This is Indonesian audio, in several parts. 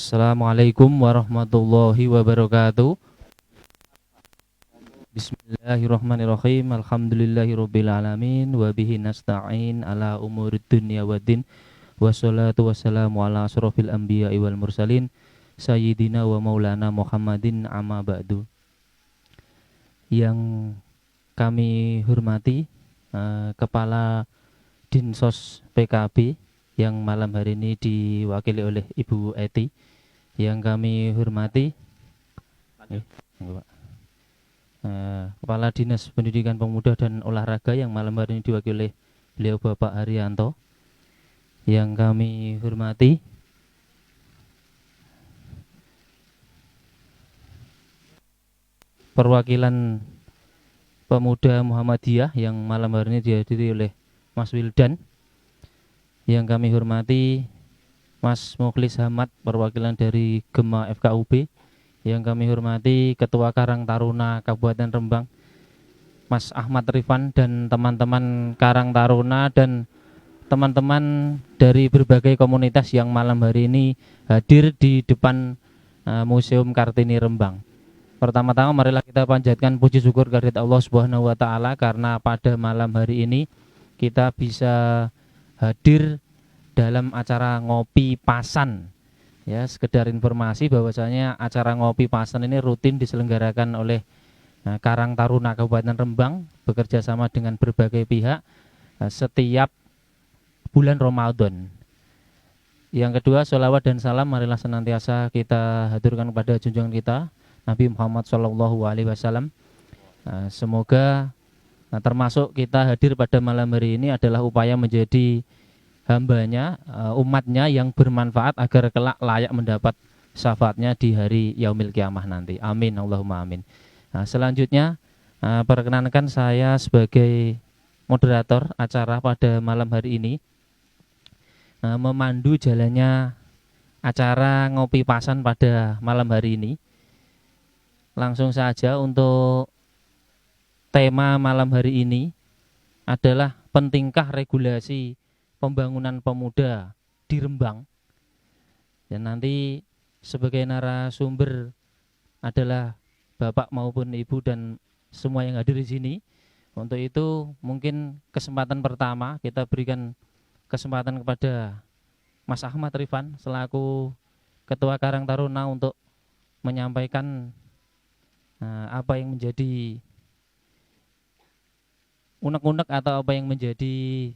Assalamualaikum warahmatullahi wabarakatuh. Bismillahirrahmanirrahim. Alhamdulillahirabbil alamin wa bihi nasta'in ala umurid dunya waddin. Wassalatu wassalamu ala asrofil anbiya'i wal mursalin sayyidina wa maulana Muhammadin amma ba'du. Yang kami hormati Kepala Dinsos PKB yang malam hari ini diwakili oleh Ibu Eti. Yang kami hormati Kepala Dinas Pendidikan Pemuda dan Olahraga yang malam hari ini diwakili oleh beliau Bapak Haryanto. Yang kami hormati perwakilan Pemuda Muhammadiyah yang malam hari ini dihadiri oleh Mas Wildan. Yang kami hormati Mas Mukhlis Hamad, perwakilan dari Gema FKUB. Yang kami hormati Ketua Karang Taruna Kabupaten Rembang, Mas Ahmad Rifan, dan teman-teman Karang Taruna dan teman-teman dari berbagai komunitas yang malam hari ini hadir di depan Museum Kartini Rembang. Pertama-tama marilah kita panjatkan puji syukur kehadirat Allah Subhanahu wa taala karena pada malam hari ini kita bisa hadir dalam acara ngopi pasan. Ya, sekedar informasi bahwasanya acara ngopi pasan ini rutin diselenggarakan oleh Karang Taruna Kabupaten Rembang bekerja sama dengan berbagai pihak setiap bulan Ramadan. Yang kedua, sholawat dan salam marilah senantiasa kita haturkan kepada junjungan kita Nabi Muhammad SAW. Semoga termasuk kita hadir pada malam hari ini adalah upaya menjadi hambanya, umatnya yang bermanfaat agar kelak layak mendapat syafaatnya di hari yaumil kiamah nanti. Amin, Allahumma amin. Selanjutnya perkenankan saya sebagai moderator acara pada malam hari ini memandu jalannya acara ngopi pasan pada malam hari ini. Langsung saja untuk tema malam hari ini adalah pentingkah regulasi pembangunan pemuda di Rembang. Dan nanti sebagai narasumber adalah Bapak maupun Ibu dan semua yang hadir di sini. Untuk itu mungkin kesempatan pertama kita berikan kesempatan kepada Mas Ahmad Rifan selaku Ketua Karang Taruna untuk menyampaikan apa yang menjadi unek-unek atau apa yang menjadi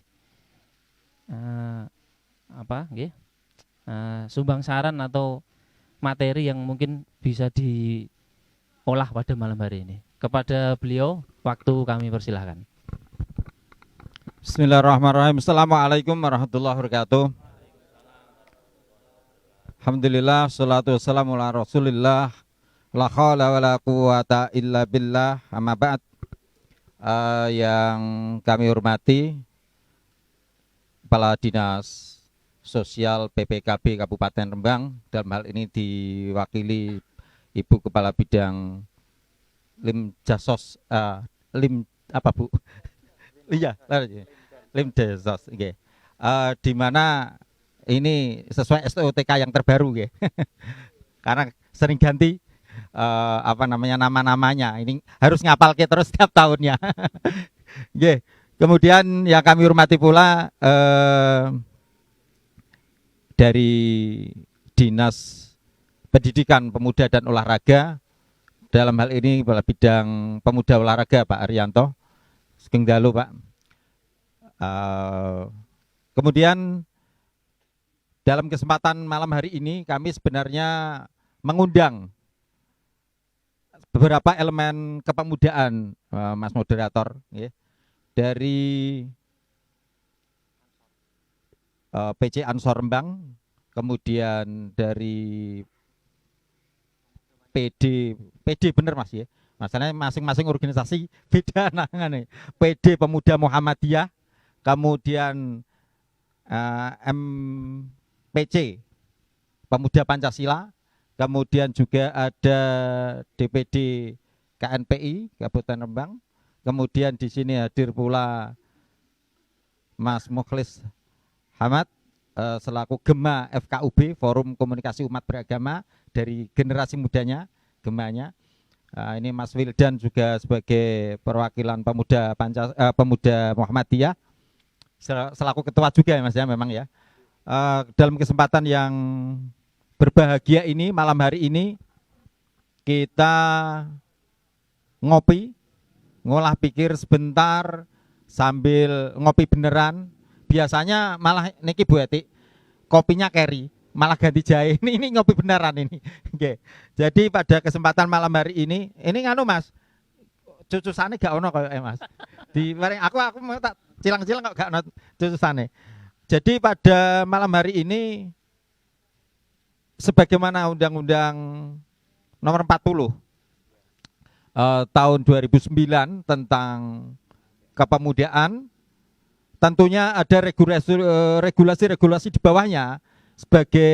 sumbang saran atau materi yang mungkin bisa diolah pada malam hari ini. Kepada beliau, waktu kami persilahkan. Bismillahirrahmanirrahim. Assalamualaikum warahmatullahi wabarakatuh. Alhamdulillah, salatu wassalamu ala rasulillah. La haula wa la quwata illa billah. Amma ba'd. Yang kami hormati Kepala Dinas Sosial PPKB Kabupaten Rembang, dalam hal ini diwakili Ibu Kepala Bidang Lim Jasos, Lim apa Bu? Iya, Lim Jasos, okay. Di mana ini sesuai STOTK yang terbaru, okay. Karena sering ganti nama-namanya. Ini harus ngapalke terus setiap tahunnya. Okay. Kemudian yang kami hormati pula dari Dinas Pendidikan Pemuda dan Olahraga, dalam hal ini pada bidang pemuda olahraga Pak Haryanto. Sugeng dalu Pak. Kemudian dalam kesempatan malam hari ini kami sebenarnya mengundang beberapa elemen kepemudaan, Mas Moderator, ya, dari PC Ansor Rembang, kemudian dari PD bener Mas ya. Masalahnya masing-masing organisasi beda nangannya. PD Pemuda Muhammadiyah, kemudian MPC Pemuda Pancasila, kemudian juga ada DPD KNPI Kabupaten Rembang. Kemudian di sini hadir pula Mas Mukhlis Hamad, selaku Gema FKUB, Forum Komunikasi Umat Beragama dari generasi mudanya, Gemanya. Ini Mas Wildan juga sebagai perwakilan pemuda Muhammadiyah, selaku ketua juga ya Mas ya, memang ya. Dalam kesempatan yang berbahagia ini, malam hari ini kita ngopi, ngolah pikir sebentar sambil ngopi beneran. Biasanya malah niki Bu Eti kopinya carry, malah ganti jahe. Ini ngopi beneran ini. Oke. Jadi pada kesempatan malam hari ini nganu Mas, cucusane gak ono koyo Mas. Di aku mau tak cilang-cilang kok gak ono cucusane. Jadi pada malam hari ini sebagaimana Undang-Undang Nomor 40 tahun 2009 tentang kepemudaan, tentunya ada regulasi-regulasi di bawahnya sebagai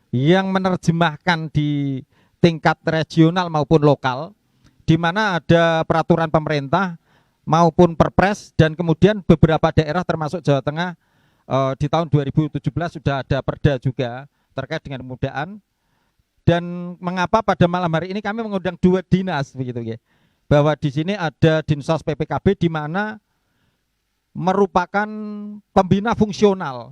yang menerjemahkan di tingkat regional maupun lokal, di mana ada peraturan pemerintah maupun perpres, dan kemudian beberapa daerah termasuk Jawa Tengah di tahun 2017 sudah ada perda juga terkait dengan kepemudaan. Dan mengapa pada malam hari ini kami mengundang dua dinas begitu ya, bahwa di sini ada Dinsos PPKB di mana merupakan pembina fungsional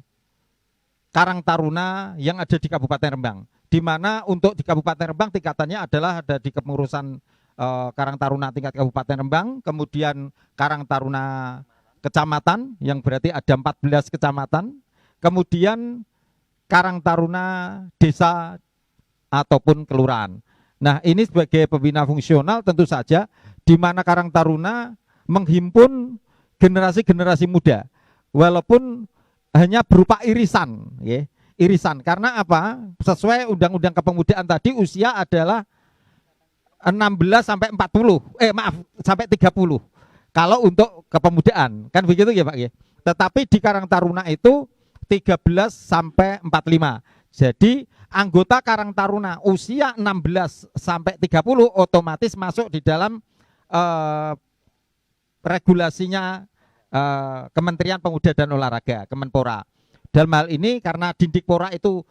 Karang Taruna yang ada di Kabupaten Rembang, di mana untuk di Kabupaten Rembang tingkatannya adalah ada di kepengurusan Karang Taruna tingkat Kabupaten Rembang, kemudian Karang Taruna Kecamatan yang berarti ada 14 kecamatan, kemudian Karang Taruna Desa ataupun kelurahan. Nah, ini sebagai pembina fungsional tentu saja di mana Karang Taruna menghimpun generasi-generasi muda, walaupun hanya berupa irisan, ya. Irisan karena apa? Sesuai Undang-Undang Kepemudaan tadi usia adalah 16 sampai 40, sampai 30. Kalau untuk kepemudaan, kan begitu ya Pak ya. Tetapi di Karang Taruna itu 13 sampai 45. Jadi anggota Karang Taruna usia 16 sampai 30 otomatis masuk di dalam regulasinya Kementerian Pemuda dan Olahraga, Kemenpora. Dalam hal ini karena Dindikpora itu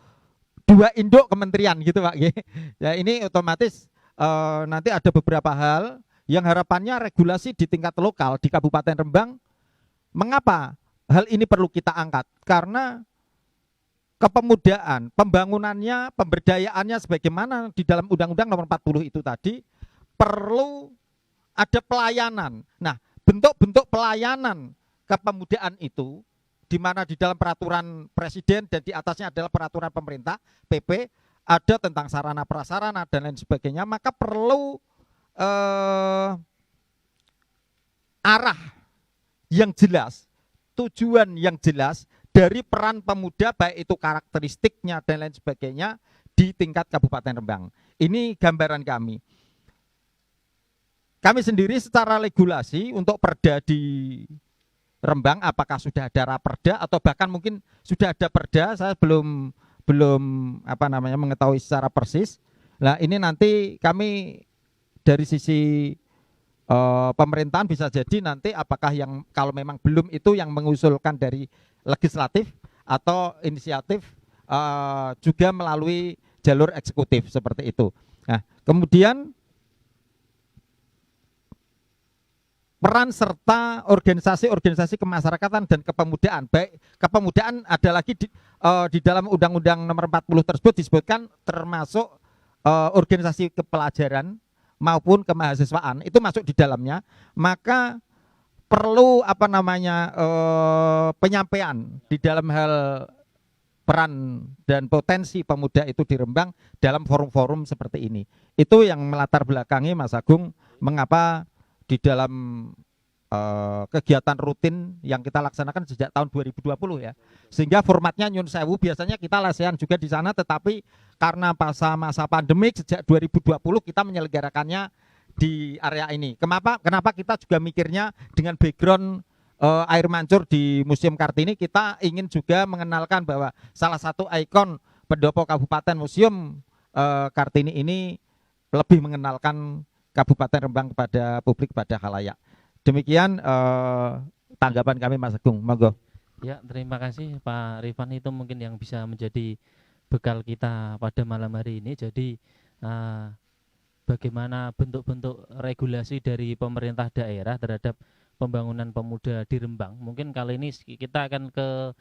dua induk kementerian gitu Pak. Ya, ini otomatis nanti ada beberapa hal yang harapannya regulasi di tingkat lokal di Kabupaten Rembang. Mengapa hal ini perlu kita angkat? Karena kepemudaan, pembangunannya, pemberdayaannya sebagaimana di dalam Undang-Undang Nomor 40 itu tadi perlu ada pelayanan. Nah, bentuk-bentuk pelayanan kepemudaan itu di mana di dalam peraturan presiden dan di atasnya adalah peraturan pemerintah PP, ada tentang sarana prasarana dan lain sebagainya, maka perlu arah yang jelas, tujuan yang jelas dari peran pemuda, baik itu karakteristiknya dan lain sebagainya di tingkat Kabupaten Rembang. Ini gambaran kami. Kami sendiri secara regulasi untuk perda di Rembang, apakah sudah ada raperda atau bahkan mungkin sudah ada perda, saya belum mengetahui secara persis. Nah, ini nanti kami dari sisi pemerintahan bisa jadi nanti apakah yang kalau memang belum itu yang mengusulkan dari legislatif atau inisiatif juga melalui jalur eksekutif seperti itu. Nah, kemudian peran serta organisasi-organisasi kemasyarakatan dan kepemudaan. Baik kepemudaan ada lagi di dalam Undang-Undang Nomor 40 tersebut disebutkan termasuk organisasi kepelajaran maupun kemahasiswaan itu masuk di dalamnya. Maka perlu penyampaian di dalam hal peran dan potensi pemuda itu di Rembang dalam forum-forum seperti ini. Itu yang melatar belakangi Mas Agung mengapa di dalam kegiatan rutin yang kita laksanakan sejak tahun 2020 ya. Sehingga formatnya nyun sewu, biasanya kita lesehan juga di sana, tetapi karena masa pandemik sejak 2020 kita menyelenggarakannya di area ini. Kenapa kita juga mikirnya dengan background air mancur di Museum Kartini, kita ingin juga mengenalkan bahwa salah satu ikon pendopo Kabupaten Museum Kartini ini lebih mengenalkan Kabupaten Rembang kepada publik, pada khalayak. Demikian tanggapan kami Mas Agung, monggo. Ya, terima kasih Pak Rifan, itu mungkin yang bisa menjadi bekal kita pada malam hari ini. Jadi bagaimana bentuk-bentuk regulasi dari pemerintah daerah terhadap pembangunan pemuda di Rembang. Mungkin kali ini kita akan ke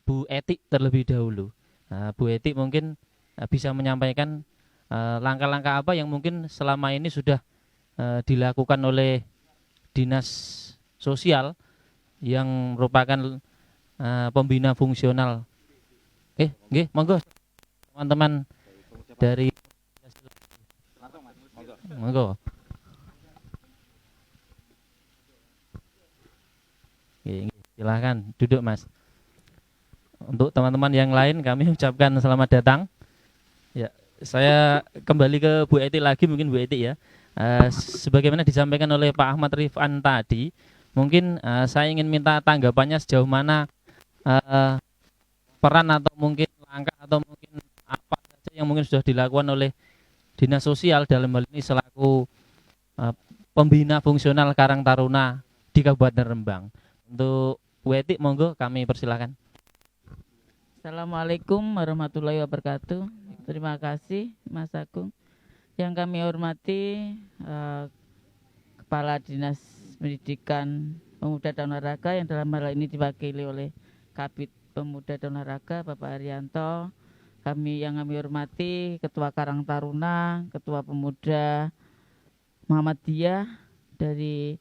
Bu Etik terlebih dahulu. Bu Etik mungkin bisa menyampaikan langkah-langkah apa yang mungkin selama ini sudah dilakukan oleh dinas sosial yang merupakan pembina fungsional. Nggih, monggo teman-teman dari monggo. Silakan duduk Mas. Untuk teman-teman yang lain kami ucapkan selamat datang. Ya, saya kembali ke Bu Eti lagi, mungkin Bu Eti ya. Sebagaimana disampaikan oleh Pak Ahmad Rifan tadi, mungkin saya ingin minta tanggapannya sejauh mana peran atau mungkin langkah atau mungkin apa saja yang mungkin sudah dilakukan oleh dinas sosial dalam hal ini selaku pembina fungsional Karang Taruna di Kabupaten Rembang. Untuk Bu Eti, monggo kami persilakan. Assalamualaikum warahmatullahi wabarakatuh. Terima kasih Mas Agung. Yang kami hormati Kepala Dinas Pendidikan Pemuda dan Olahraga yang dalam hal ini diwakili oleh Kabid Pemuda dan Olahraga Bapak Arianto. Yang kami hormati Ketua Karang Taruna, Ketua Pemuda Muhammadiyah dari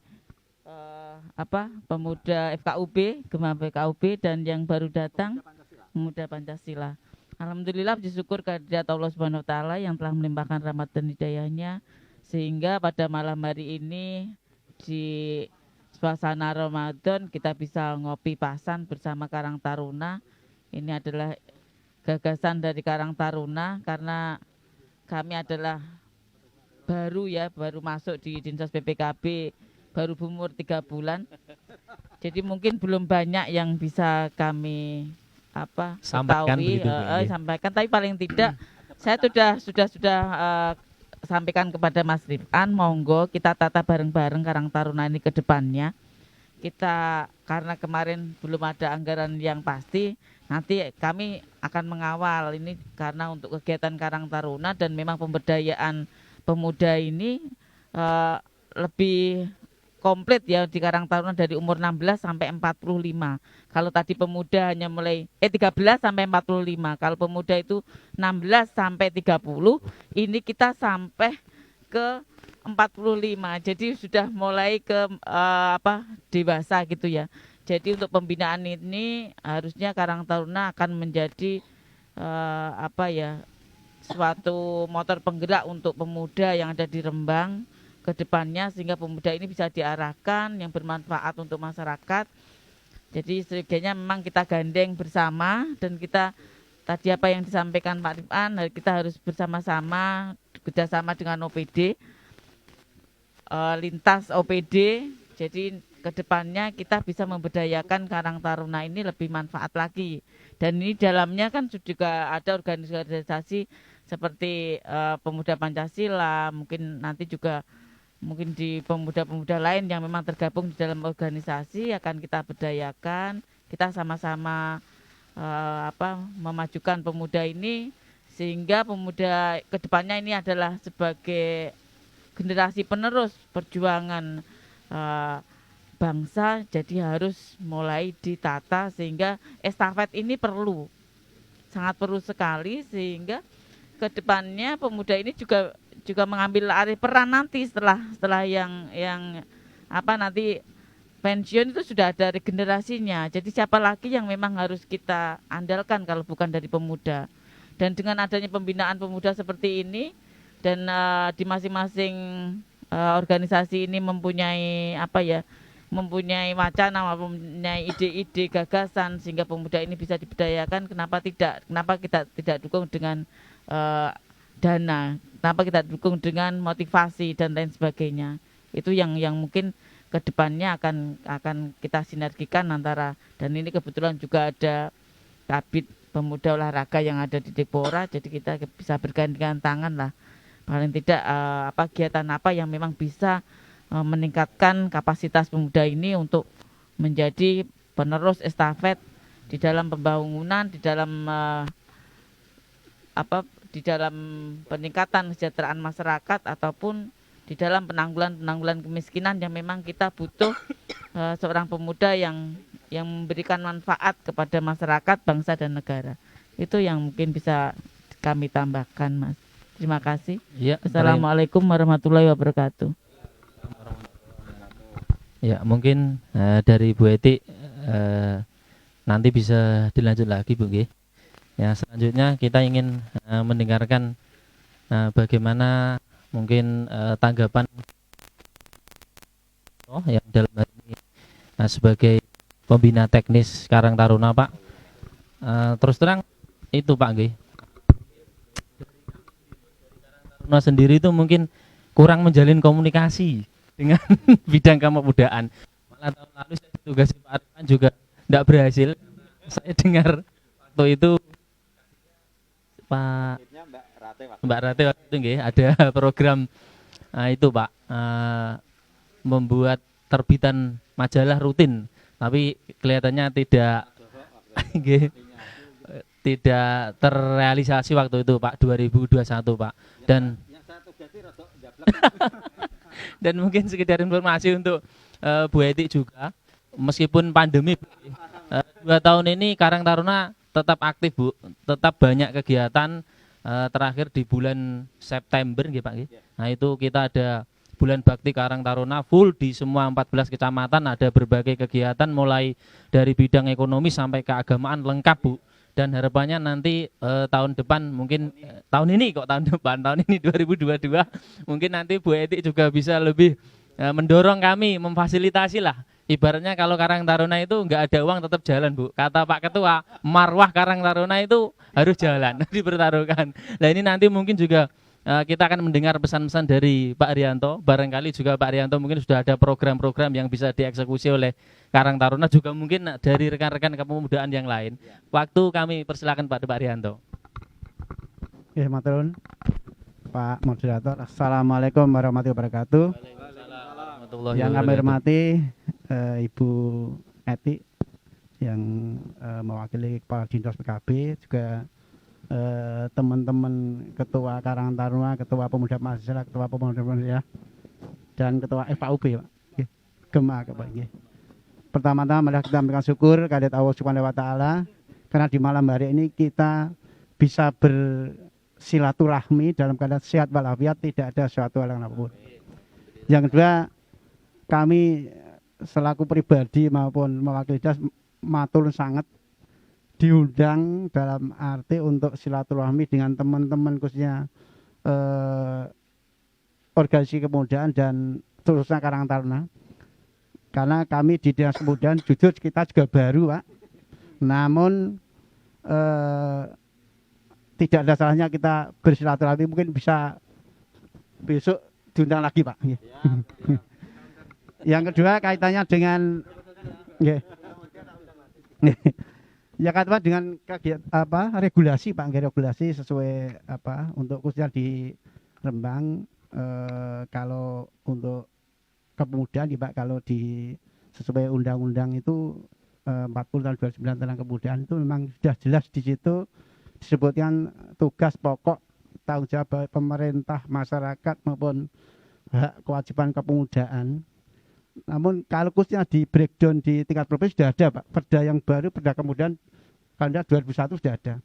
Pemuda FKUB, Gema FKUB, dan yang baru datang Pemuda Pancasila. Alhamdulillah bersyukur kehadirat Allah Subhanahu wa taala yang telah melimpahkan rahmat dan hidayahnya sehingga pada malam hari ini di suasana Ramadan kita bisa ngopi pasan bersama Karang Taruna. Ini adalah gagasan dari Karang Taruna karena kami adalah baru masuk di Dinsos PPKB, baru berumur 3 bulan. Jadi mungkin belum banyak yang bisa kami sampaikan ketahui, sampaikan, tapi paling tidak saya sudah sampaikan kepada Mas Rifan, monggo kita tata bareng-bareng Karang Taruna ini ke depannya. Kita karena kemarin belum ada anggaran yang pasti, nanti kami akan mengawal ini karena untuk kegiatan Karang Taruna dan memang pemberdayaan pemuda ini lebih komplit ya di Karang Taruna dari umur 16 sampai 45. Kalau tadi pemuda hanya mulai 13 sampai 45. Kalau pemuda itu 16 sampai 30, ini kita sampai ke 45. Jadi sudah mulai ke dewasa gitu ya. Jadi untuk pembinaan ini harusnya Karang Taruna akan menjadi suatu motor penggerak untuk pemuda yang ada di Rembang ke depannya sehingga pemuda ini bisa diarahkan yang bermanfaat untuk masyarakat. Jadi setidaknya memang kita gandeng bersama dan kita tadi apa yang disampaikan Pak Rifan, kita harus bersama-sama kerjasama dengan OPD, lintas OPD. Jadi ke depannya kita bisa memberdayakan Karang Taruna ini lebih manfaat lagi. Dan ini dalamnya kan juga ada organisasi seperti Pemuda Pancasila, mungkin nanti juga mungkin di pemuda-pemuda lain yang memang tergabung di dalam organisasi akan kita berdayakan, kita sama-sama memajukan pemuda ini sehingga pemuda kedepannya ini adalah sebagai generasi penerus perjuangan bangsa, jadi harus mulai ditata sehingga estafet ini sangat perlu sekali sehingga kedepannya pemuda ini juga mengambil peran nanti setelah yang nanti pensiun itu sudah ada regenerasinya. Jadi siapa lagi yang memang harus kita andalkan kalau bukan dari pemuda. Dan dengan adanya pembinaan pemuda seperti ini dan di masing-masing organisasi ini mempunyai wacana, mempunyai ide-ide, gagasan sehingga pemuda ini bisa diberdayakan. Kenapa kita tidak dukung dengan dana? Kenapa kita dukung dengan motivasi dan lain sebagainya? Itu yang mungkin kedepannya akan kita sinergikan antara, dan ini kebetulan juga ada Kabid Pemuda Olahraga yang ada di Depora, jadi kita bisa bergandengan tangan lah. Paling tidak kegiatan apa yang memang bisa meningkatkan kapasitas pemuda ini untuk menjadi penerus estafet di dalam pembangunan, di dalam di dalam peningkatan kesejahteraan masyarakat ataupun di dalam penanggulangan kemiskinan yang memang kita butuh seorang pemuda yang memberikan manfaat kepada masyarakat, bangsa dan negara. Itu yang mungkin bisa kami tambahkan, Mas. Terima kasih. Ya, Assalamualaikum warahmatullahi wabarakatuh. Ya, mungkin dari Bu Eti nanti bisa dilanjut lagi, Bu Nggih. Ya, selanjutnya kita ingin mendengarkan bagaimana mungkin tanggapan yang dalam hal ini sebagai pembina teknis Karang Taruna, Pak. Terus terang itu, Pak Nggih. Taruna sendiri itu mungkin kurang menjalin komunikasi dengan bidang kepemudaan. Malah tahun lalu saya ditugasi Pak Arifan juga tidak berhasil. Saya dengar waktu itu Mbak Rate waktu itu nggih, ada program itu Pak, membuat terbitan majalah rutin, tapi kelihatannya tidak nggih, tidak terrealisasi waktu itu Pak, 2021 Pak. Dan mungkin sekedar informasi untuk Bu Eti juga, meskipun pandemi 2 tahun ini Karang Taruna tetap aktif, Bu, tetap banyak kegiatan. Terakhir di bulan September nggih Pak nggih. Nah, itu kita ada bulan bakti Karang Taruna full di semua 14 kecamatan, ada berbagai kegiatan mulai dari bidang ekonomi sampai keagamaan lengkap, Bu. Dan harapannya nanti tahun depan mungkin tahun ini 2022 mungkin nanti Bu Eti juga bisa lebih mendorong kami, memfasilitasi lah. Ibaratnya kalau Karang Taruna itu nggak ada uang tetap jalan, Bu. Kata Pak Ketua, marwah Karang Taruna itu harus jalan, dipertaruhkan. Nah, ini nanti mungkin juga kita akan mendengar pesan-pesan dari Pak Rianto. Barangkali juga Pak Rianto mungkin sudah ada program-program yang bisa dieksekusi oleh Karang Taruna, juga mungkin dari rekan-rekan kepemudaan yang lain. Waktu kami persilakan Pak Rianto. Oke, matur nuwun Pak Moderator. Assalamualaikum warahmatullahi wabarakatuh. Yang kami hormati Ibu Eti yang mewakili Kepala Dinas PKB, juga teman-teman Ketua Karang Taruna, Ketua Pemuda Mahasiswa, Ketua Pemuda Mahasiswa, dan Ketua FAUB, Pak. Gema, Pak. Pertama-tama adalah kita memberikan syukur kehadirat Allah Subhanahu wa taala karena di malam hari ini kita bisa bersilaturahmi dalam keadaan sehat walafiat, tidak ada suatu halangan apapun. Yang kedua, kami selaku pribadi maupun mewakili dinas matur sangat diundang dalam arti untuk silaturahmi dengan teman-teman khususnya organisasi kepemudaan dan terusnya Karang Taruna. Karena kami di Dinas Kepemudaan jujur kita juga baru, Pak. Namun tidak ada salahnya kita bersilaturahmi, mungkin bisa besok diundang lagi, Pak. Ya. Yang kedua kaitannya dengan ya kaitannya dengan regulasi, Pak, regulasi sesuai untuk khususnya di Rembang, kalau untuk kepemudaan Pak, kalau di sesuai undang-undang itu 40 tahun 29 tentang kepemudaan itu memang sudah jelas di situ disebutkan tugas pokok tanggung jawab pemerintah, masyarakat maupun hak kewajiban kepemudaan. Namun kalau khususnya di breakdown di tingkat provinsi sudah ada, Pak. Perda yang baru, Perda Kepemudaan kalender 2001 sudah ada.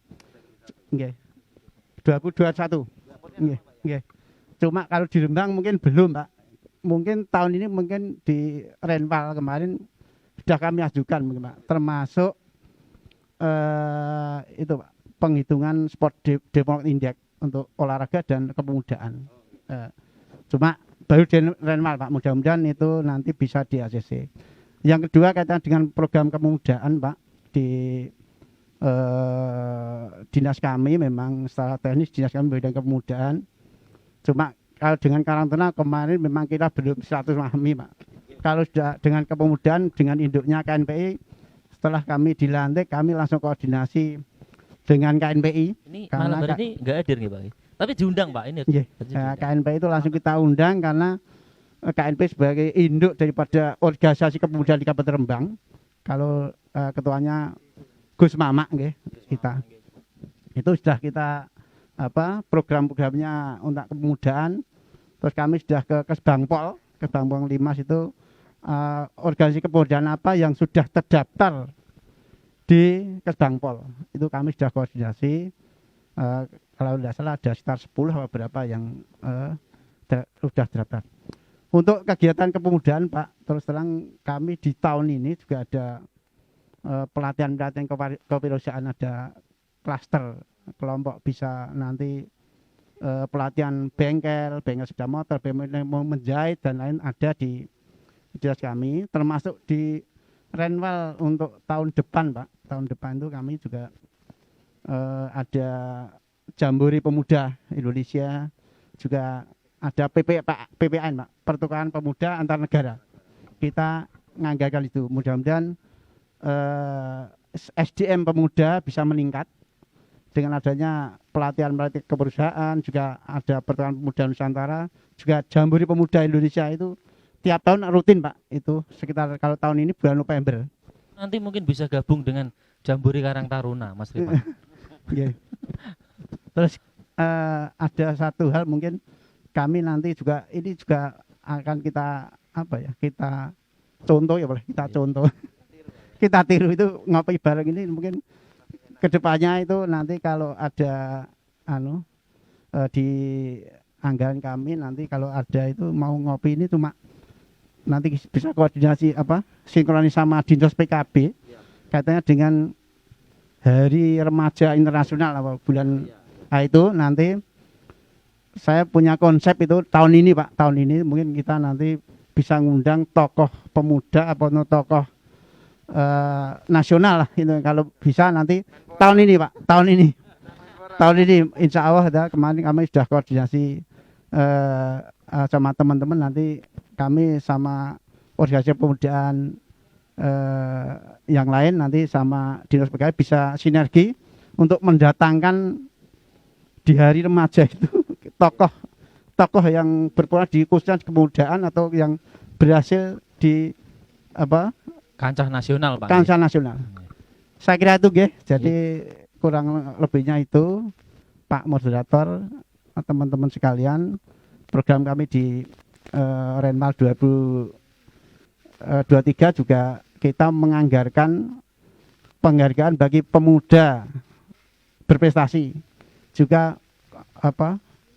Nggih. 2021. Nggih. Cuma kalau di Rembang mungkin belum, Pak. Mungkin tahun ini mungkin di Renpal kemarin sudah kami ajukan mungkin, Pak. Termasuk itu, Pak, penghitungan sport development index untuk olahraga dan kepemudaan. Cuma baru di Renpal, Pak. Mudah-mudahan itu nanti bisa di ACC. Yang kedua kaitan dengan program kepemudaan, Pak, di dinas kami memang secara teknis dinas kami bidang kepemudaan. Cuma kalau dengan Karang Taruna kemarin memang kita belum silaturahmi, Pak. Kalau sudah dengan kepemudaan dengan induknya KNPI, setelah kami dilantik kami langsung koordinasi dengan KNPI. Ini malam hari ini nggak hadir nih, Pak. Tapi diundang, Pak, ini. KNPI itu langsung kita undang karena KNP sebagai induk daripada organisasi kepemudaan di Kabupaten Rembang. Kalau ketuanya Gus Mamak nggih, kita. Itu sudah kita program-programnya untuk kepemudaan. Terus kami sudah ke Kesbangpol 5 itu organisasi kepemudaan apa yang sudah terdaftar di Kesbangpol. Itu kami sudah koordinasi. Kalau tidak salah ada sekitar 10 atau berapa yang sudah terdaftar. Untuk kegiatan kepemudaan Pak, terus terang kami di tahun ini juga ada pelatihan-pelatihan kewirausahaan, ada klaster kelompok bisa nanti pelatihan bengkel sepeda motor, mau menjahit dan lain ada di dinas kami, termasuk di Renwal untuk tahun depan Pak. Tahun depan itu kami juga ada Jambore Pemuda Indonesia, juga ada PPN Pak, Pertukaran Pemuda Antar Negara. Kita nganggarkan itu, mudah-mudahan SDM pemuda bisa meningkat dengan adanya pelatihan keperusahaan, juga ada Pertukaran Pemuda Nusantara, juga Jambore Pemuda Indonesia itu tiap tahun rutin Pak, itu sekitar kalau tahun ini bulan November. Nanti mungkin bisa gabung dengan Jambore Karang Taruna Mas Rifan. Yeah. Terus ada satu hal mungkin kami nanti juga ini juga akan kita kita contoh ya boleh kita contoh kita tiru itu ngopi bareng ini mungkin kedepannya itu nanti kalau ada di anggaran kami nanti kalau ada itu mau ngopi ini cuma nanti bisa koordinasi sinkronis sama Dinas PKB katanya dengan Hari Remaja Internasional bulan itu nanti saya punya konsep itu tahun ini Pak, tahun ini mungkin kita nanti bisa ngundang tokoh pemuda atau tokoh nasional lah itu kalau bisa nanti tahun ini Pak, tahun ini insya Allah kemarin kami sudah koordinasi sama teman-teman, nanti kami sama organisasi pemudaan yang lain nanti sama Dinas PKB bisa sinergi untuk mendatangkan di hari remaja itu tokoh yang berperan di khususnya kepemudaan atau yang berhasil di kancah nasional Pak. Kancah nasional. Saya kira itu nggih. Jadi kurang lebihnya itu Pak Moderator, teman-teman sekalian, program kami di Renmal 2023 juga kita menganggarkan penghargaan bagi pemuda berprestasi, juga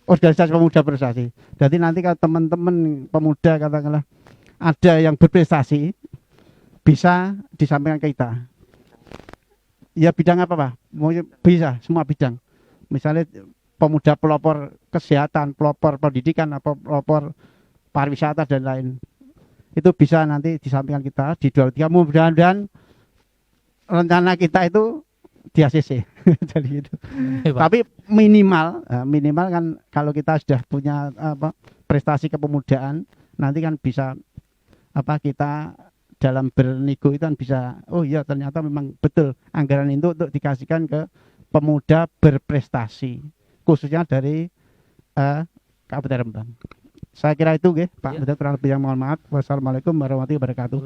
organisasi pemuda berprestasi. Jadi nanti kalau teman-teman pemuda katakanlah ada yang berprestasi bisa disampaikan ke kita. Ya bidang apa Pak? Bisa semua bidang. Misalnya pemuda pelopor kesehatan, pelopor pendidikan, atau pelopor pariwisata dan lain. Itu bisa nanti disampaikan kita di 23. Mudah-mudahan rencana kita itu di ACC. Jadi gitu. Tapi minimal kan kalau kita sudah punya prestasi kepemudaan, nanti kan bisa kita dalam bernego itu kan bisa, oh iya ternyata memang betul anggaran itu untuk dikasihkan ke pemuda berprestasi, khususnya dari Kabupaten Rembang. Saya kira itu Pak. Betul kurang lebih yang mohon maaf. Wassalamualaikum warahmatullahi wabarakatuh.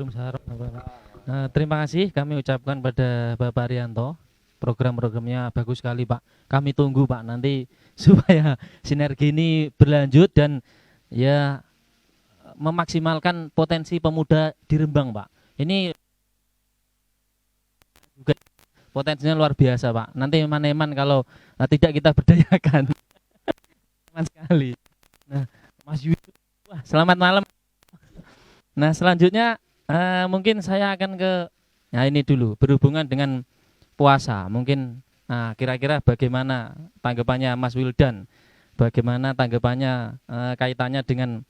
Terima kasih kami ucapkan pada Bapak Arianto. Program-programnya bagus sekali Pak. Kami tunggu Pak nanti supaya sinergi ini berlanjut dan ya memaksimalkan potensi pemuda di Rembang Pak. Ini juga potensinya luar biasa Pak. Nanti eman-eman kalau tidak kita berdayakan. Eman sekali. Nah, Mas Yusuf, wah, selamat malam. Nah, selanjutnya mungkin saya akan ke ini dulu berhubungan dengan puasa. Mungkin kira-kira bagaimana tanggapannya Mas Wildan? Bagaimana tanggapannya kaitannya dengan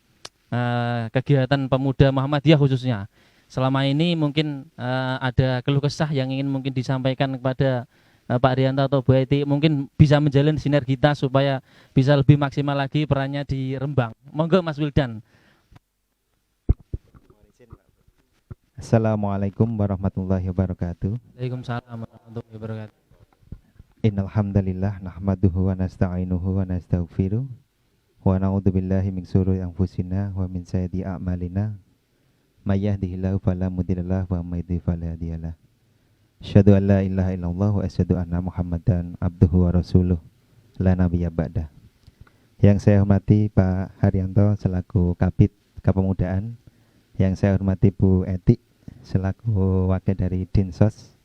kegiatan pemuda Muhammadiyah khususnya? Selama ini mungkin ada keluh kesah yang ingin mungkin disampaikan kepada Pak Rianto atau Bu Eti, mungkin bisa menjalin sinergitas supaya bisa lebih maksimal lagi perannya di Rembang. Monggo Mas Wildan. Assalamualaikum warahmatullahi wabarakatuh. Waalaikumsalam warahmatullahi wabarakatuh. Innal hamdalillah nahmaduhu wa nasta'inuhu wa nastaghfiruh wa na'udzubillahi min syururi anfusina wa min sayyiati a'malina may yahdihillahu fala mudhillalah wa may yudhlil fala hadiyalah. Asyhadu an la ilaha illallah wa asyhadu anna Muhammadan abduhu wa rasuluh la nabiyya ba'dah. Yang saya hormati Pak Haryanto selaku Kabid Kepemudaan, yang saya hormati Bu Eti selaku wakil dari Dinsos,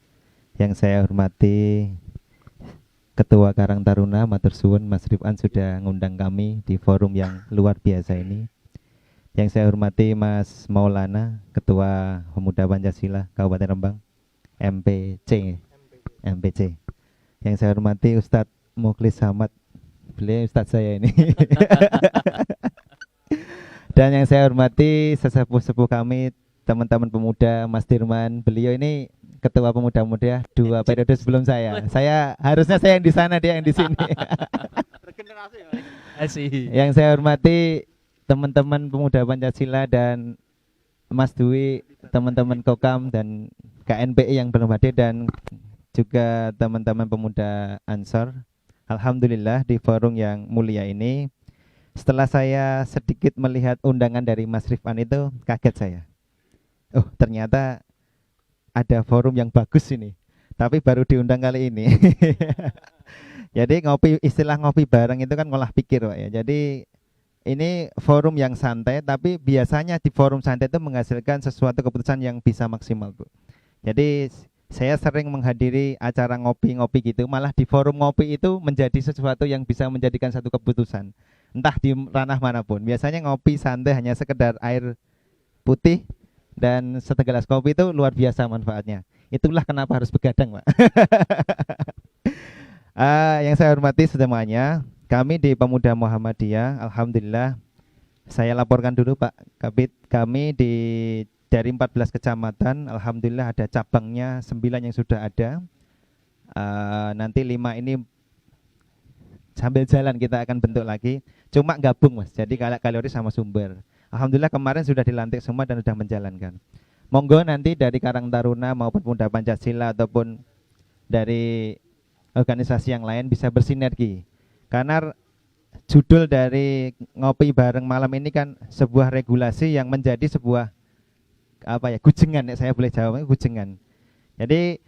yang saya hormati Ketua Karang Taruna matur suwun Mas Rifan sudah ngundang kami di forum yang luar biasa ini. Yang saya hormati Mas Maulana, Ketua Pemuda Pancasila Kabupaten Rembang, MPC. Yang saya hormati Ustadz Mukhlis Hamad, beliau Ustadz saya ini. Dan yang saya hormati sesepuh-sepuh kami, teman-teman pemuda, Mas Dirman, beliau ini Ketua Pemuda-Muda 2 periode sebelum saya. Harusnya saya yang di sana, dia yang di sini. Yang saya hormati teman-teman pemuda Pancasila dan Mas Dwi, teman-teman Kokam dan KNPI yang belum hadir, dan juga teman-teman pemuda Ansor. Alhamdulillah di forum yang mulia ini, setelah saya sedikit melihat undangan dari Mas Rifan itu, kaget saya. Oh, ternyata ada forum yang bagus ini, tapi baru diundang kali ini. Jadi istilah ngopi bareng itu kan ngolah pikir, Pak ya. Jadi ini forum yang santai, tapi biasanya di forum santai itu menghasilkan sesuatu keputusan yang bisa maksimal, Bu. Jadi saya sering menghadiri acara ngopi-ngopi gitu, malah di forum ngopi itu menjadi sesuatu yang bisa menjadikan satu keputusan, entah di ranah manapun. Biasanya ngopi santai hanya sekedar air putih dan segelas kopi itu luar biasa manfaatnya. Itulah kenapa harus begadang, Pak. Yang saya hormati semuanya, kami di Pemuda Muhammadiyah, alhamdulillah, saya laporkan dulu Pak Kabid, kami dari 14 kecamatan, alhamdulillah ada cabangnya 9 yang sudah ada. Nanti 5 ini sambil jalan kita akan bentuk lagi, cuma gabung Mas, jadi kalori sama sumber. Alhamdulillah kemarin sudah dilantik semua dan sudah menjalankan. Monggo nanti dari Karang Taruna maupun Pemuda Pancasila ataupun dari organisasi yang lain bisa bersinergi. Karena judul dari ngopi bareng malam ini kan sebuah regulasi yang menjadi sebuah gujengan, saya boleh jawab gujengan. Jadi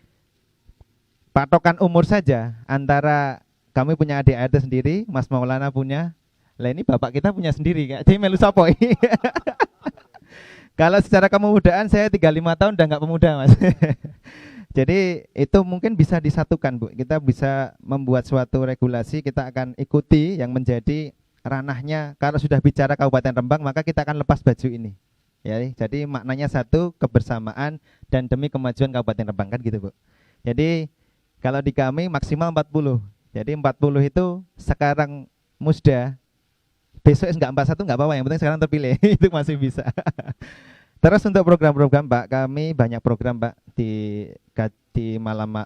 patokan umur saja, antara kami punya adik-adik sendiri, Mas Maulana punya, lah ini bapak kita punya sendiri, jadi melu sapoi. Kalau secara kemudaan saya 35 tahun udah nggak pemuda, Mas. Jadi itu mungkin bisa disatukan, Bu. Kita bisa membuat suatu regulasi, kita akan ikuti yang menjadi ranahnya. Kalau sudah bicara Kabupaten Rembang, maka kita akan lepas baju ini. Ya, jadi maknanya satu, kebersamaan dan demi kemajuan Kabupaten Rembang, kan gitu, Bu. Jadi kalau di kami maksimal 40. Jadi 40 itu sekarang musda, besok enggak 41 enggak apa-apa, yang penting sekarang terpilih. Itu masih bisa. Terus untuk program-program Pak, kami banyak program Pak di malam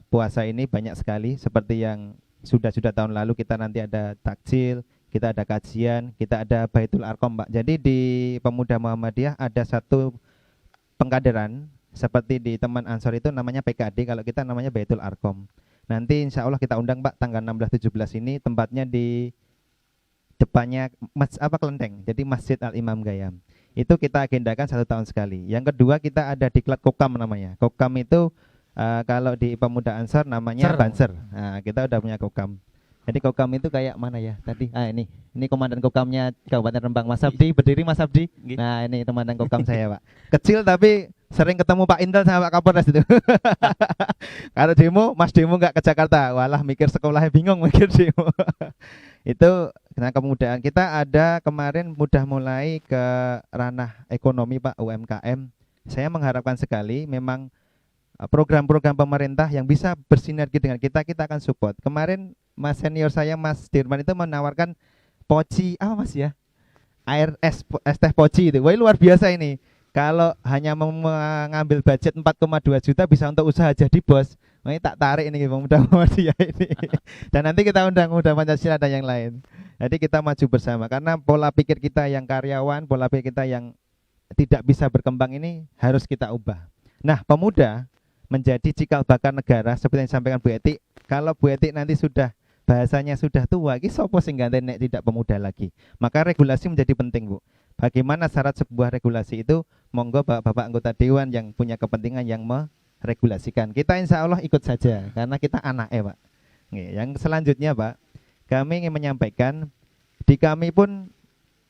puasa ini banyak sekali, seperti yang sudah tahun lalu kita nanti ada takjil, kita ada kajian, kita ada Baitul Arqam Pak. Jadi di Pemuda Muhammadiyah ada satu pengkaderan seperti di teman Ansor itu namanya PKD, kalau kita namanya Baitul Arqam. Nanti insya Allah kita undang Pak tanggal 16-17 ini, tempatnya di depannya kelenteng, jadi Masjid Al Imam Gayam. Itu kita agendakan 1 tahun sekali. Yang kedua kita ada diklat Kokam namanya. Kokam itu kalau di Pemuda Ansor namanya Banser. Nah, kita udah punya Kokam. Jadi Kokam itu kayak mana ya tadi? Ini komandan Kokamnya Kabupaten Rembang, Mas Abdi, berdiri Mas Abdi. Nah, ini komandan Kokam saya Pak. Kecil tapi sering ketemu Pak Intel sama Pak Kapolres itu. Kalau Mas demo nggak ke Jakarta, walah mikir sekolahnya bingung mikir demo. Itu karena kemudaan kita ada kemarin udah mulai ke ranah ekonomi Pak, UMKM. Saya mengharapkan sekali memang program-program pemerintah yang bisa bersinergi dengan kita akan support. Kemarin Mas senior saya Mas Dirman itu menawarkan poci Mas ya? Air es teh poci itu. Wah, luar biasa ini. Kalau hanya mengambil budget 4,2 juta bisa untuk usaha jadi bos. Ini tak tarik ini Pemuda Muhammadiyah ini. Dan nanti kita undang Pemuda Pancasila dan yang lain. Jadi kita maju bersama karena pola pikir kita yang karyawan, pola pikir kita yang tidak bisa berkembang ini harus kita ubah. Nah, pemuda menjadi cikal bakal negara seperti yang disampaikan Bu Eti. Kalau Bu Eti nanti sudah bahasanya sudah tua, iki sapa sing ganti nek tidak pemuda lagi. Maka regulasi menjadi penting, Bu. Bagaimana syarat sebuah regulasi itu? Monggo Bapak anggota dewan yang punya kepentingan yang meregulasikan. Kita insya Allah ikut saja karena kita anak Pak. Yang selanjutnya Pak, kami ingin menyampaikan di kami pun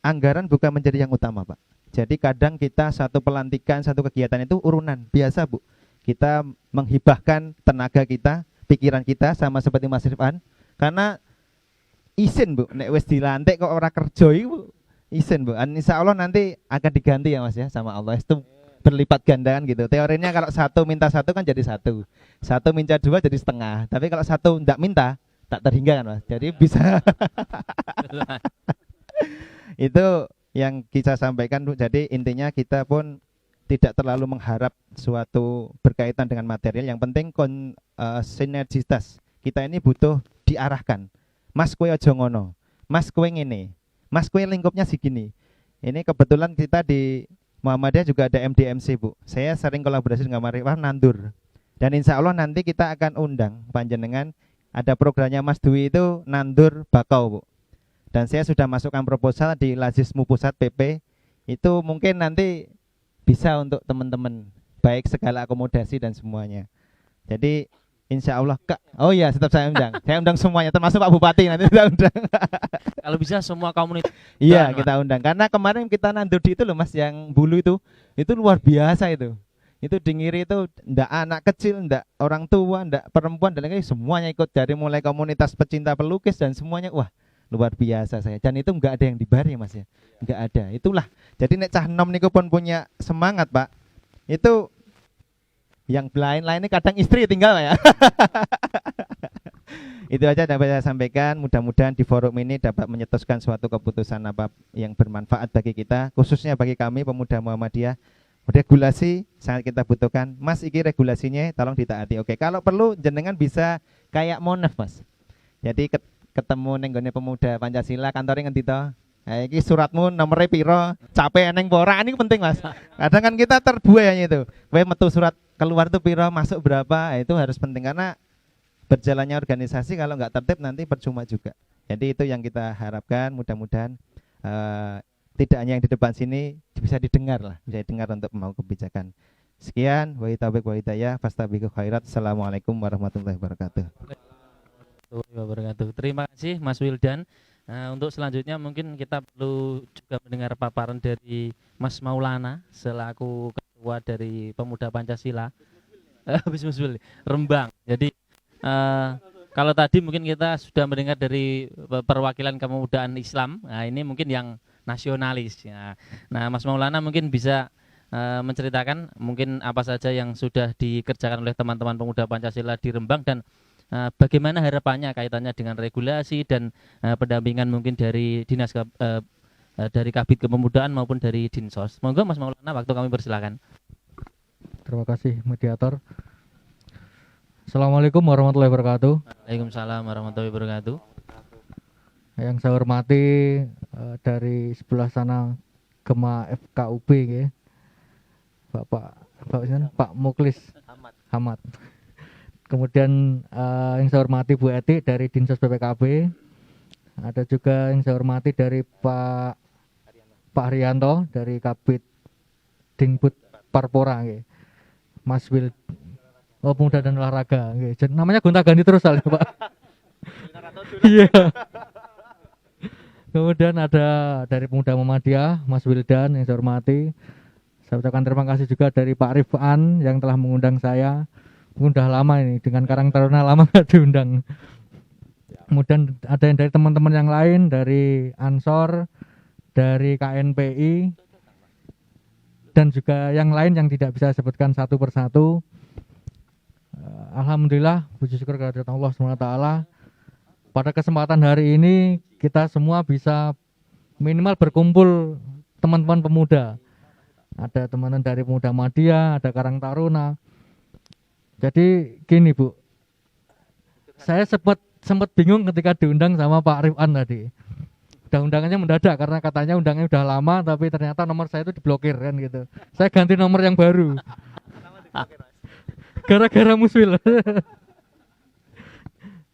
anggaran bukan menjadi yang utama Pak. Jadi kadang kita satu pelantikan, satu kegiatan itu urunan biasa Bu. Kita menghibahkan tenaga kita, pikiran kita sama seperti Mas Rifan. Karena isin Bu, nek wis dilantik kok ora kerja iku isin Bu. Insya Allah nanti akan diganti ya Mas ya sama Allah. Itu berlipat ganda kan gitu. Teorinya kalau satu minta satu kan jadi satu. Satu minta dua jadi setengah. Tapi kalau satu tidak minta tak terhingga kan Mas. Jadi bisa itu yang kita sampaikan Bu. Jadi intinya kita pun tidak terlalu mengharap suatu berkaitan dengan material. Yang penting sinergitas. Kita ini butuh diarahkan. Mas kowe aja ngono. Mas kowe ngene. Mas kowe lingkupnya segini. Ini kebetulan kita di Muhammadiyah juga ada MDMC Bu. Saya sering kolaborasi dengan Marifah Nandur. Dan insya Allah nanti kita akan undang panjenengan. Ada programnya Mas Dwi itu Nandur Bakau Bu. Dan saya sudah masukkan proposal di Lazismu Pusat PP. Itu mungkin nanti bisa untuk teman-teman, baik segala akomodasi dan semuanya. Jadi insya Allah oh ya tetap saya undang. Saya undang semuanya termasuk Pak Bupati nanti kita undang. Kalau bisa semua komunitas. Iya kita undang. Karena kemarin kita nandur di itu loh Mas, yang bulu itu luar biasa itu. Itu di Ngiri itu ndak anak kecil, ndak orang tua, ndak perempuan, dan lain-lain semuanya ikut, dari mulai komunitas pecinta pelukis dan semuanya. Wah luar biasa saya. Dan itu enggak ada yang dibayar ya Mas ya. Enggak ada. Itulah. Jadi nek cah nom niku pun punya semangat Pak. Itu yang lain-lain ini kadang istri tinggal ya. Itu aja dapat saya sampaikan. Mudah-mudahan di forum ini dapat menyetuskan suatu keputusan apa yang bermanfaat bagi kita, khususnya bagi kami pemuda Muhammadiyah. Regulasi sangat kita butuhkan. Mas iki regulasinya tolong ditaati. Oke, kalau perlu jenengan bisa kayak Monef Mas. Jadi ketemu neng gone pemuda Pancasila kantornya ngendi to? Nah, iki suratmu nomornya piro? Capek neng pora, ini penting Mas. Kadang kan kita terbuai itu. Kowe metu surat keluar tuh piro, masuk berapa? Itu harus penting karena berjalannya organisasi kalau nggak tertib nanti percuma juga. Jadi itu yang kita harapkan, mudah-mudahan tidak hanya yang di depan sini bisa didengar lah, bisa didengar untuk mau kebijakan. Sekian, wa taufiq wa hidayah, fastabiqul khairat. Assalamualaikum warahmatullahi wabarakatuh. Terima kasih Mas Wildan. Untuk selanjutnya mungkin kita perlu juga mendengar paparan dari Mas Maulana selaku ketua dari Pemuda Pancasila Rembang. Jadi kalau tadi mungkin kita sudah mendengar dari perwakilan kemudaan Islam. Nah ini mungkin yang nasionalis. Nah Mas Maulana mungkin bisa menceritakan mungkin apa saja yang sudah dikerjakan oleh teman-teman pemuda Pancasila di Rembang dan bagaimana harapannya kaitannya dengan regulasi dan pendampingan mungkin dari dinas dari Kabid Kepemudaan maupun dari Dinsos. Monggo Mas Maulana, waktu kami persilakan. Terima kasih mediator. Assalamualaikum warahmatullahi wabarakatuh. Waalaikumsalam warahmatullahi wabarakatuh. Yang saya hormati dari sebelah sana Gema FKUB ya. Pak Muklis Hamad. Kemudian yang saya hormati Bu Eti dari Dinsos BPKB. Ada juga yang saya hormati dari Pak Haryanto dari Kabid Dingbud Parpora nggih. Mas Wil Pemuda dan Olahraga nggih. Namanya gonta-ganti terus soalnya Pak. Iya. Kemudian ada dari Pemuda Muhammadiyah Mas Wildan yang saya hormati. Saya ucapkan terima kasih juga dari Pak Rifan yang telah mengundang saya. Udah lama ini, dengan Karang Taruna lama nggak diundang. Kemudian ada yang dari teman-teman yang lain, dari Ansor, dari KNPI, dan juga yang lain yang tidak bisa disebutkan satu persatu. Alhamdulillah, puji syukur kehadirat Allah SWT. Pada kesempatan hari ini kita semua bisa minimal berkumpul teman-teman pemuda. Ada teman-teman dari Pemuda Muhammadiyah, ada Karang Taruna. Jadi gini Bu, saya sempat bingung ketika diundang sama Pak Rifan tadi. Undangannya mendadak karena katanya undangnya udah lama, tapi ternyata nomor saya itu diblokir kan gitu. Saya ganti nomor yang baru. Gara-gara muswil.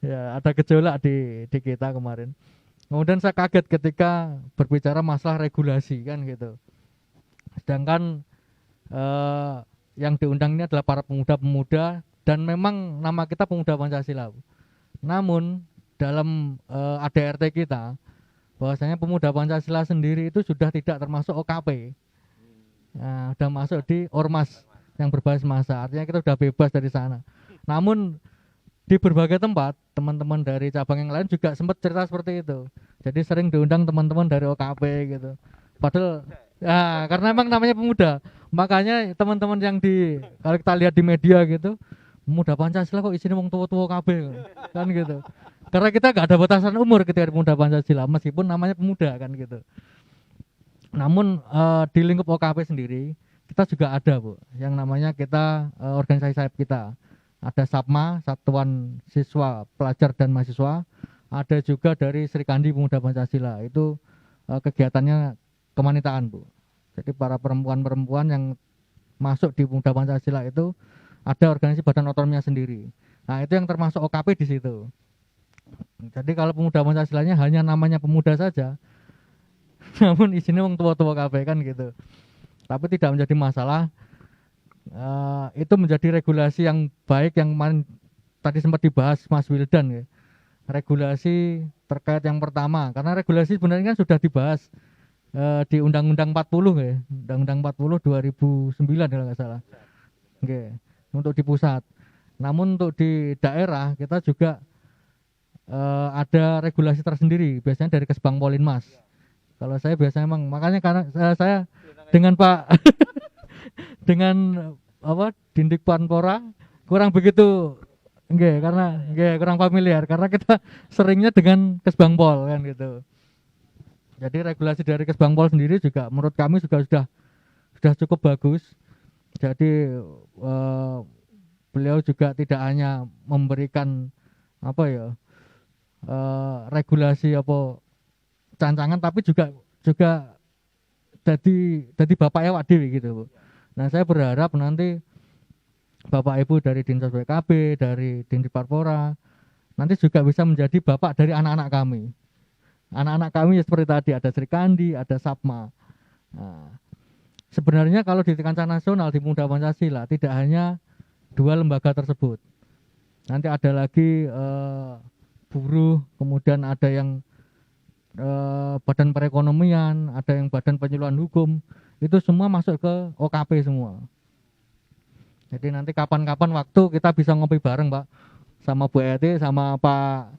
Ya, ada gejolak di kita kemarin. Kemudian saya kaget ketika berbicara masalah regulasi kan gitu. Sedangkan yang diundang ini adalah para pemuda-pemuda dan memang nama kita Pemuda Pancasila. Namun dalam ADRT kita bahwasanya Pemuda Pancasila sendiri itu sudah tidak termasuk OKP. Nah, sudah masuk di ormas yang berbasis massa. Artinya kita sudah bebas dari sana. Namun di berbagai tempat teman-teman dari cabang yang lain juga sempat cerita seperti itu. Jadi sering diundang teman-teman dari OKP gitu. Padahal ya karena emang namanya pemuda. Makanya teman-teman yang kalau kita lihat di media gitu, Pemuda Pancasila kok isinya wong tua-tua OKP kan gitu. Karena kita nggak ada batasan umur ketika di Pemuda Pancasila meskipun namanya pemuda kan gitu. Namun di lingkup OKP sendiri kita juga ada Bu, yang namanya kita organisasi sayap kita. Ada SAPMA, Satuan Siswa Pelajar dan Mahasiswa. Ada juga dari Sri Kandi Pemuda Pancasila. Itu kegiatannya kemanitaan Bu. Jadi para perempuan-perempuan yang masuk di Pemuda Pancasila itu ada organisasi badan otonominya sendiri. Nah itu yang termasuk OKP di situ. Jadi kalau Pemuda Pancasilanya hanya namanya pemuda saja, namun isinya wong tua-tua OKP kan gitu. Tapi tidak menjadi masalah. Itu menjadi regulasi yang baik yang tadi sempat dibahas Mas Wildan ya. Regulasi terkait yang pertama, karena regulasi sebenarnya kan sudah dibahas di Undang-Undang 40 ya, Undang-Undang 40 2009 kalau nggak salah. Oke, untuk di pusat. Namun untuk di daerah kita juga ada regulasi tersendiri, biasanya dari Kesbang Polinmas. Kalau saya biasanya emang makanya karena saya dengan Pak dengan Dindik Panpora kurang begitu karena kurang familiar karena kita seringnya dengan Kesbangpol kan gitu. Jadi regulasi dari Kesbangpol sendiri juga menurut kami juga sudah cukup bagus. Jadi beliau juga tidak hanya memberikan regulasi cancangan tapi juga jadi bapak awak dewi gitu Bu. Nah saya berharap nanti Bapak Ibu dari Dinsos PKB, dari Dindik Parpora nanti juga bisa menjadi bapak dari anak-anak kami. Anak-anak kami ya seperti tadi ada Sri Kandi, ada SAPMA. Nah, sebenarnya kalau di kancah nasional di Pemuda Pancasila tidak hanya 2 lembaga tersebut. Nanti ada lagi buruh, kemudian ada yang badan perekonomian, ada yang badan penyuluhan hukum, itu semua masuk ke OKP semua. Jadi nanti kapan-kapan waktu kita bisa ngopi bareng Pak, sama Bu Eti, sama Pak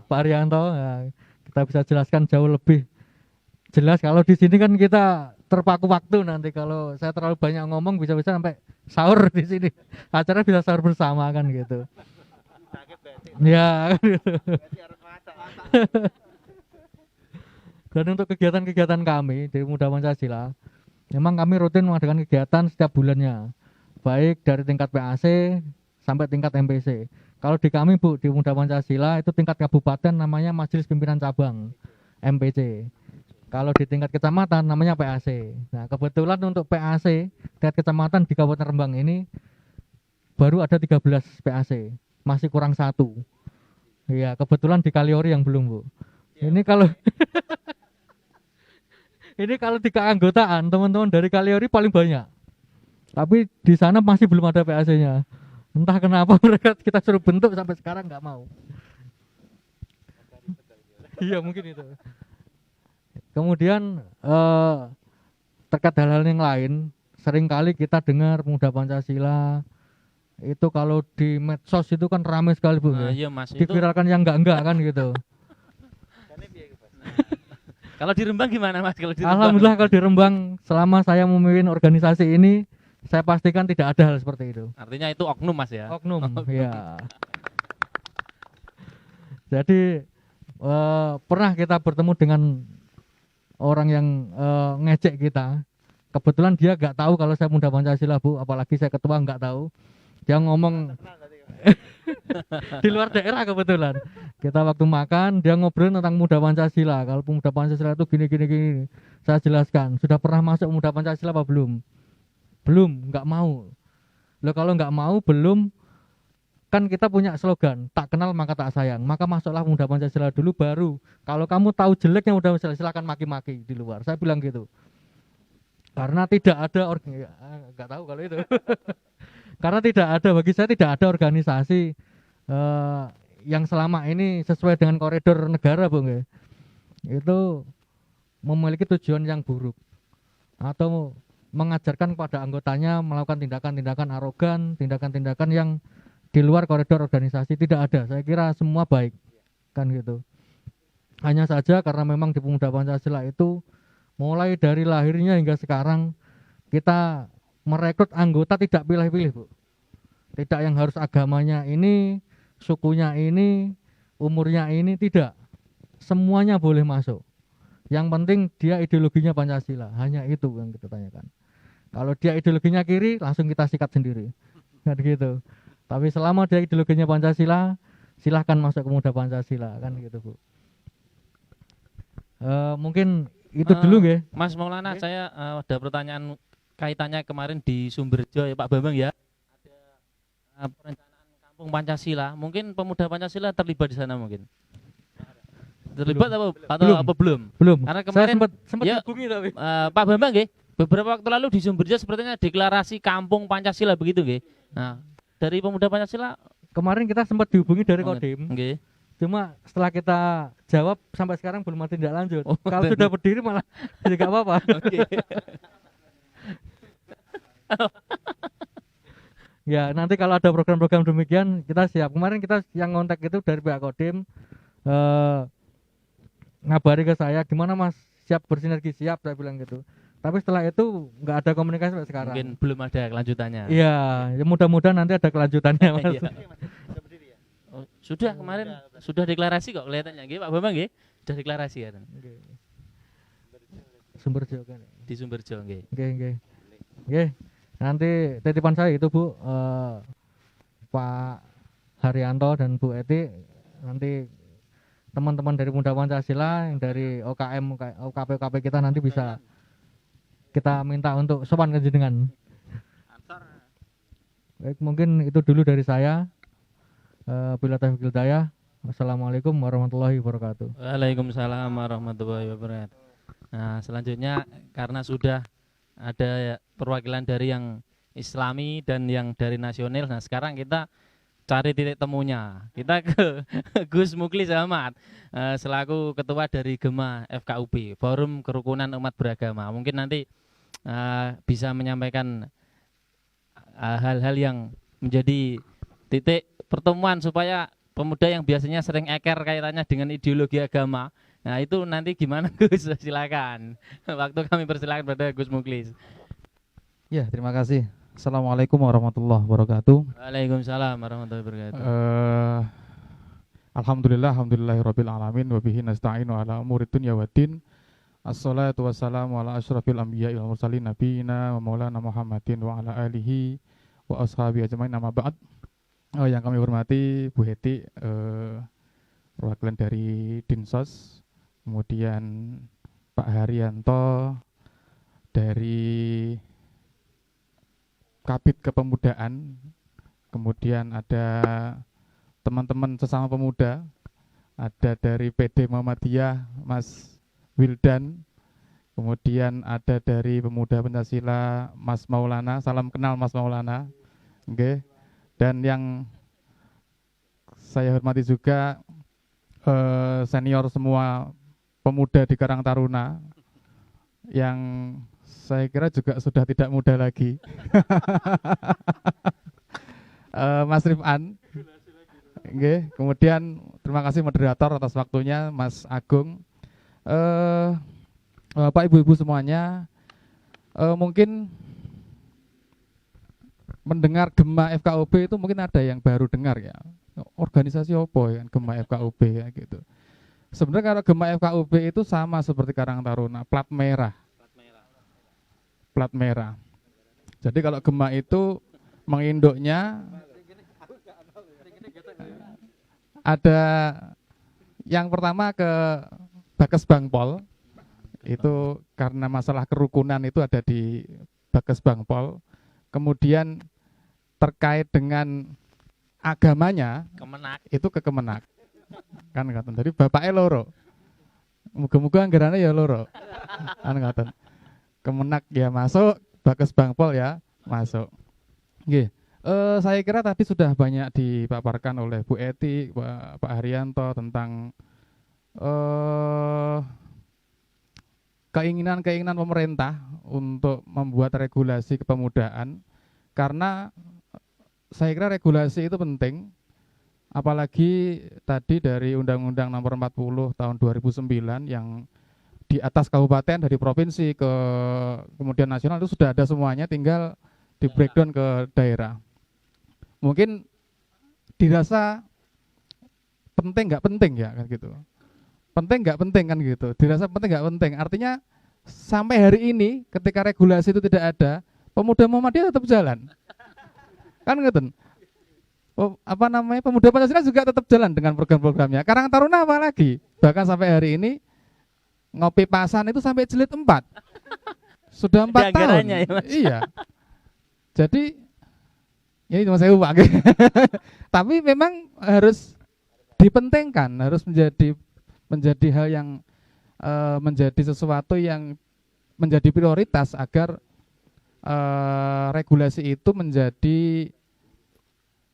Pak Arianto, ya, kita bisa jelaskan jauh lebih jelas. Kalau di sini kan kita terpaku waktu, nanti kalau saya terlalu banyak ngomong bisa-bisa sampai sahur di sini. Acara bisa sahur bersama kan gitu. Ya. Dan untuk kegiatan-kegiatan kami di Pemuda Pancasila, memang kami rutin mengadakan kegiatan setiap bulannya, baik dari tingkat PAC sampai tingkat MPC. Kalau di kami Bu, di Pemuda Pancasila itu tingkat kabupaten namanya Majelis Pimpinan Cabang, MPC. Kalau di tingkat kecamatan namanya PAC. Nah kebetulan untuk PAC, tingkat kecamatan di Kabupaten Rembang ini baru ada 13 PAC, masih kurang 1. Iya, kebetulan di Kaliori yang belum Bu. Ini kalau ini kalau 3 keanggotaan, teman-teman dari Kaliori paling banyak. Tapi di sana masih belum ada PAC-nya. Entah kenapa mereka kita suruh bentuk sampai sekarang nggak mau. Iya mungkin itu. Kemudian terkait hal-hal yang lain, seringkali kita dengar Pemuda Pancasila itu kalau di medsos itu kan ramai sekali Bu. Nah, iya Mas. Diviralkan yang enggak kan gitu. Kalau di Rembang gimana Mas? Kalau di Rembang? Alhamdulillah kalau di Rembang selama saya memimpin organisasi ini saya pastikan tidak ada hal seperti itu. Artinya itu oknum Mas ya? Oknum, ya. Jadi pernah kita bertemu dengan orang yang ngecek kita. Kebetulan dia nggak tahu kalau saya Pemuda Pancasila Bu, apalagi saya ketua nggak tahu. Dia ngomong di luar daerah kebetulan. Kita waktu makan dia ngobrol tentang Pemuda Pancasila. Kalau Pemuda Pancasila itu gini. Saya jelaskan. Sudah pernah masuk Pemuda Pancasila apa belum? Belum, nggak mau. Loh kalau nggak mau belum, kan kita punya slogan, tak kenal maka tak sayang. Maka masuklah Pemuda Pancasila dulu, baru kalau kamu tahu jeleknya Pemuda Pancasila silakan maki-maki di luar. Saya bilang gitu. Karena tidak ada nggak tahu kalau itu. Karena tidak ada, bagi saya tidak ada organisasi yang selama ini sesuai dengan koridor negara, Bung ya. Itu memiliki tujuan yang buruk atau mengajarkan kepada anggotanya melakukan tindakan-tindakan arogan, tindakan-tindakan yang di luar koridor organisasi. Tidak ada. Saya kira semua baik, kan gitu. Hanya saja karena memang di Pemuda Pancasila itu mulai dari lahirnya hingga sekarang kita merekrut anggota tidak pilih-pilih, Bu. Tidak yang harus agamanya ini, sukunya ini, umurnya ini, tidak. Semuanya boleh masuk. Yang penting dia ideologinya Pancasila. Hanya itu yang kita tanyakan. Kalau dia ideologinya kiri, langsung kita sikat sendiri. Kan gitu. Tapi selama dia ideologinya Pancasila, silahkan masuk ke Pemuda Pancasila, kan gitu, Bu. Mungkin itu dulu ya. Mas Maulana, saya ada pertanyaan kaitannya kemarin di Sumberjo ya Pak Bambang ya. Ada perencanaan kampung Pancasila. Mungkin Pemuda Pancasila terlibat di sana mungkin. Terlibat apa belum? Belum. Karena kemarin saya sempat ya, hubungi tapi Pak Bambang nggih, beberapa waktu lalu di Sumberjo sepertinya deklarasi kampung Pancasila begitu nggih. Nah, dari Pemuda Pancasila kemarin kita sempat dihubungi dari Kodim. Nggih. Cuma setelah kita jawab sampai sekarang belum ada tindak lanjut. Kalau dan sudah berdiri malah tidak apa-apa. Oke. Ya, nanti kalau ada program-program demikian kita siap. Kemarin kita yang kontak itu dari pihak Kodim ngabari ke saya, gimana Mas, siap bersinergi? Siap, saya bilang gitu. Tapi setelah itu nggak ada komunikasi sampai sekarang. Mungkin belum ada kelanjutannya. Iya, ya mudah-mudahan nanti ada kelanjutannya, Mas. Iya. Oh, sudah kemarin sudah deklarasi kok kelihatannya nggih Pak Bambang nggih. Sudah deklarasi ya. Sumberjo kan. Di Sumberjo nggih. Nggih. Nanti titipan saya itu, Bu, Pak Haryanto dan Bu Eti, nanti teman-teman dari Pemuda Pancasila yang dari OKM, UKP kita nanti bisa kita minta untuk sopan ke jenengan. Baik, mungkin itu dulu dari saya. Bila taufiq hidayah. Wassalamualaikum warahmatullahi wabarakatuh. Waalaikumsalam warahmatullahi wabarakatuh. Nah, selanjutnya karena sudah ada perwakilan dari yang Islami dan yang dari nasional. Nah, sekarang kita cari titik temunya. Kita ke Gus Muklis Ahmad selaku ketua dari GEMA FKUB, Forum Kerukunan Umat Beragama. Mungkin nanti bisa menyampaikan hal-hal yang menjadi titik pertemuan supaya pemuda yang biasanya sering eker kaitannya dengan ideologi agama. Nah, itu nanti gimana Gus? Silakan. Waktu kami persilakan pada Gus Muklis. Ya, terima kasih. Assalamualaikum warahmatullahi wabarakatuh. Waalaikumsalam warahmatullahi wabarakatuh. Alhamdulillahirabbil alamin wa bihi nasta'inu ala umuri dunya waddin. Assalatu wassalamu ala asyrafil anbiya'i wal mursalin nabiyina wa maulana Muhammadin wa ala alihi wa ashabi ajmain, amma ba'd. Yang kami hormati Bu Heti, perwakilan dari Dinsos, kemudian Pak Haryanto dari Kabid Kepemudaan, kemudian ada teman-teman sesama pemuda, ada dari PD Muhammadiyah Mas Wildan, kemudian ada dari Pemuda Pancasila Mas Maulana, salam kenal Mas Maulana. Oke. Dan yang saya hormati juga senior semua pemuda di Karang Taruna yang saya kira juga sudah tidak muda lagi. Mas Rifan. Oke, kemudian terima kasih moderator atas waktunya, Mas Agung. Bapak Ibu-ibu semuanya, mungkin mendengar GEMA FKUB itu mungkin ada yang baru dengar ya. Organisasi apa ya GEMA FKUB ya gitu. Sebenarnya kalau GEMA FKUB itu sama seperti Karang Taruna, plat merah. Plat merah. Jadi kalau GEMA itu menginduknya ada yang pertama ke Bakes Bangpol, itu karena masalah kerukunan itu ada di Bakes Bangpol. Kemudian terkait dengan agamanya Kemenak. itu ke Kemenak. Kan ngaten. Jadi bapake loro. Muga-muga anggarane ya loro. Kan ngaten. Kemenak ya masuk, Bakes Bangpol ya masuk. Nggih. Saya kira tadi sudah banyak dipaparkan oleh Bu Eti, Pak Haryanto tentang keinginan-keinginan pemerintah untuk membuat regulasi kepemudaan, karena saya kira regulasi itu penting, apalagi tadi dari Undang-Undang Nomor 40 tahun 2009 yang di atas kabupaten dari provinsi ke kemudian nasional itu sudah ada semuanya, tinggal di breakdown ke daerah. Mungkin dirasa penting nggak penting ya kan gitu. Penting nggak penting kan gitu. Dirasa penting nggak penting. Artinya sampai hari ini ketika regulasi itu tidak ada, pemuda Muhammadiyah tetap jalan. Kan gitu. Apa namanya? Pemuda Pancasila juga tetap jalan dengan program-programnya. Karang Taruna apa lagi? Bahkan sampai hari ini Ngopi Pasan itu sampai jilid 4. Sudah 4 tahun. Ya, Mas. Iya. Jadi ini cuma saya lupa. Tapi memang harus dipentingkan, harus menjadi hal yang menjadi sesuatu yang menjadi prioritas agar regulasi itu menjadi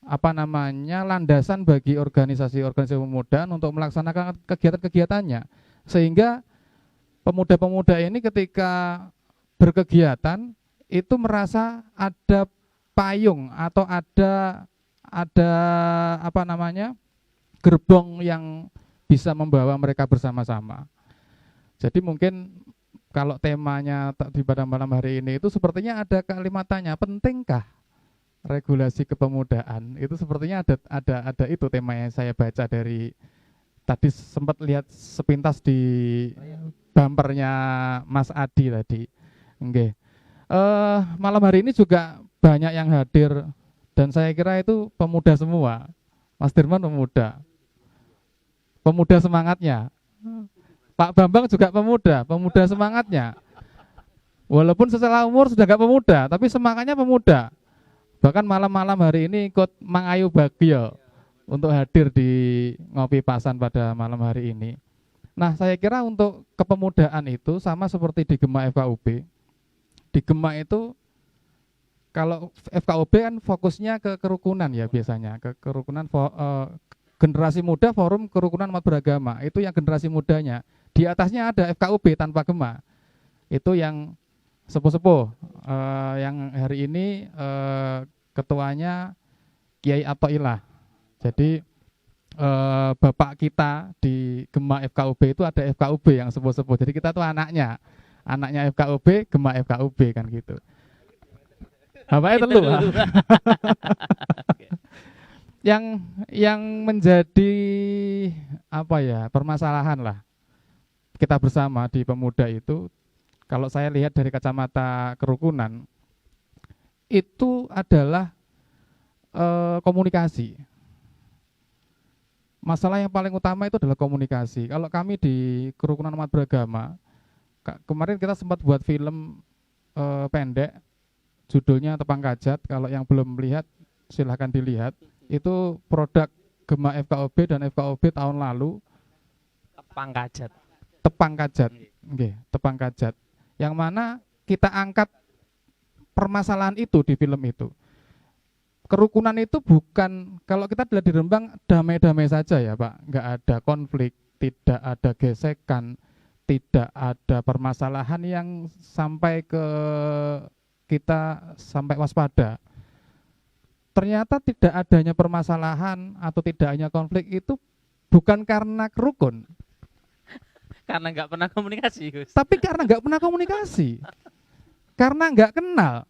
apa namanya landasan bagi organisasi-organisasi pemuda untuk melaksanakan kegiatan-kegiatannya, sehingga pemuda-pemuda ini ketika berkegiatan itu merasa ada payung atau ada apa namanya gerbong yang bisa membawa mereka bersama-sama. Jadi mungkin kalau temanya di pada malam hari ini itu sepertinya ada kalimatannya, pentingkah regulasi kepemudaan? Itu sepertinya ada itu tema yang saya baca dari tadi, sempat lihat sepintas di bumpernya Mas Adi tadi. Oke. Malam hari ini juga banyak yang hadir dan saya kira itu pemuda semua. Mas Dirman pemuda semangatnya. Pak Bambang juga pemuda semangatnya. Walaupun setelah umur sudah gak pemuda, tapi semangatnya pemuda. Bahkan malam-malam hari ini ikut Mang Ayu Bagio untuk hadir di Ngopi Pasan pada malam hari ini. Nah, saya kira untuk kepemudaan itu sama seperti di Gema FKUB. Di Gema itu kalau FKUB kan fokusnya ke kerukunan ya biasanya, ke kerukunan generasi muda forum kerukunan umat beragama, itu yang generasi mudanya. Di atasnya ada FKUB tanpa Gema, itu yang sepuh-sepuh, yang hari ini ketuanya Kiai Athoillah. Jadi bapak kita di Gema FKUB itu ada FKUB yang sepuh-sepuh, jadi kita tuh anaknya FKUB, Gema FKUB kan gitu. Bapaknya tentu. Yang menjadi apa ya permasalahan lah kita bersama di pemuda itu, kalau saya lihat dari kacamata kerukunan, itu adalah komunikasi. Masalah yang paling utama itu adalah komunikasi. Kalau kami di kerukunan umat beragama, kemarin kita sempat buat film pendek, judulnya Tepang Kajat. Kalau yang belum melihat silahkan dilihat. Itu produk Gema FKUB dan FKUB tahun lalu. Tepang Kajat. Nggih, Tepang Kajat. Yang mana kita angkat permasalahan itu di film itu. Kerukunan itu bukan, kalau kita lihat di Rembang damai-damai saja ya Pak, nggak ada konflik, tidak ada gesekan, tidak ada permasalahan yang sampai ke kita sampai waspada. Ternyata tidak adanya permasalahan atau tidak adanya konflik itu bukan karena kerukun, Karena nggak pernah komunikasi, Gus. tapi karena nggak pernah komunikasi, karena nggak kenal.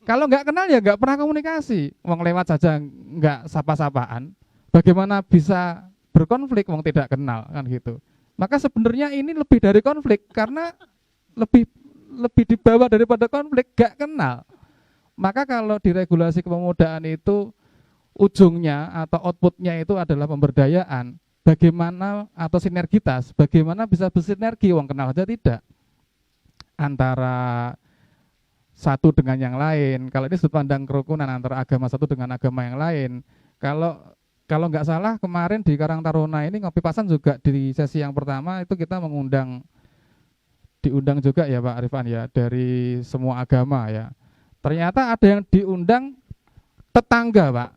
Kalau nggak kenal ya nggak pernah komunikasi. Wong lewat saja nggak sapa-sapaan, bagaimana bisa berkonflik wong tidak kenal kan gitu. Maka sebenarnya ini lebih dari konflik, karena lebih dibawa daripada konflik, nggak kenal. Maka kalau di regulasi kepemudaan itu ujungnya atau outputnya itu adalah pemberdayaan. Bagaimana atau sinergitas, bagaimana bisa bersinergi, wong kenal aja tidak, antara satu dengan yang lain. Kalau ini sudut pandang kerukunan antara agama satu dengan agama yang lain, Kalau kalau nggak salah kemarin di Karang Taruna ini Ngopi Pasan juga di sesi yang pertama itu kita diundang juga ya Pak Arifan ya, dari semua agama ya. Ternyata ada yang diundang tetangga Pak,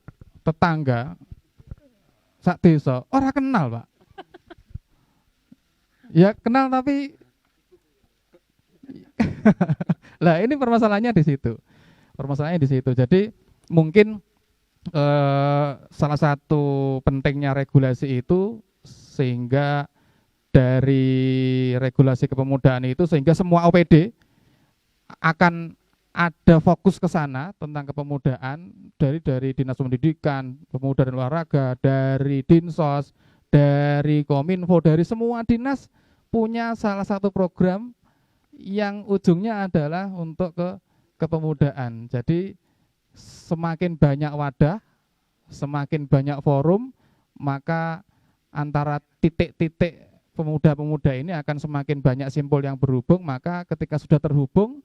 tetangga sak desa, orang kenal Pak. Ya kenal tapi lah ini permasalahannya di situ. Permasalahannya di situ. Jadi mungkin salah satu pentingnya regulasi itu sehingga dari regulasi kepemudaan itu sehingga semua OPD akan ada fokus ke sana tentang kepemudaan dari Dinas Pendidikan, Pemuda dan Olahraga, dari Dinsos, dari Kominfo, dari semua dinas punya salah satu program yang ujungnya adalah untuk kepemudaan. Jadi semakin banyak wadah, semakin banyak forum, maka antara titik-titik pemuda-pemuda ini akan semakin banyak simpul yang berhubung, maka ketika sudah terhubung,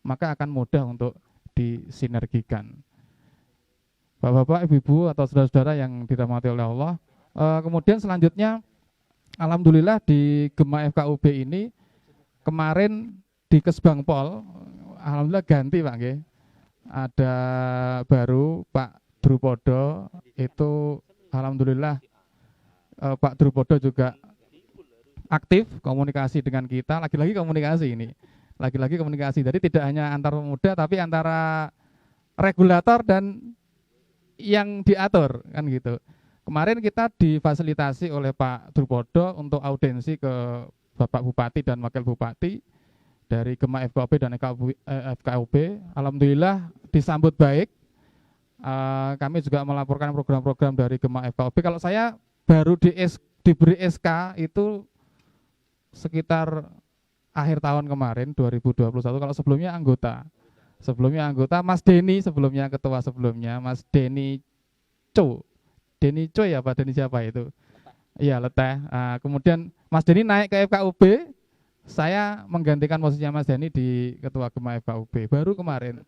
maka akan mudah untuk disinergikan. Bapak-bapak, ibu-ibu atau saudara-saudara yang dirahmati oleh Allah. Kemudian selanjutnya, alhamdulillah di Gema FKUB ini kemarin di Kesbangpol, alhamdulillah ganti Pak nggih. Ada baru Pak Drupodo, itu alhamdulillah Pak Drupodo juga aktif komunikasi dengan kita, lagi-lagi komunikasi ini. Lagi-lagi komunikasi. Jadi tidak hanya antar pemuda tapi antara regulator dan yang diatur kan gitu. Kemarin kita difasilitasi oleh Pak Drupodo untuk audiensi ke Bapak Bupati dan Wakil Bupati dari Gema FKUB dan FKUB. Alhamdulillah disambut baik. Kami juga melaporkan program-program dari Gema FKUB. Kalau saya baru diberi SK itu sekitar akhir tahun kemarin 2021. Kalau sebelumnya anggota. Sebelumnya anggota Mas Denny, sebelumnya ketua sebelumnya Mas Denny Co. Denny Co ya Pak, Denny siapa itu? Iya, Leteh. Kemudian Mas Denny naik ke FKUB. Saya menggantikan posisinya Mas Denny di ketua Gema FKUB baru kemarin.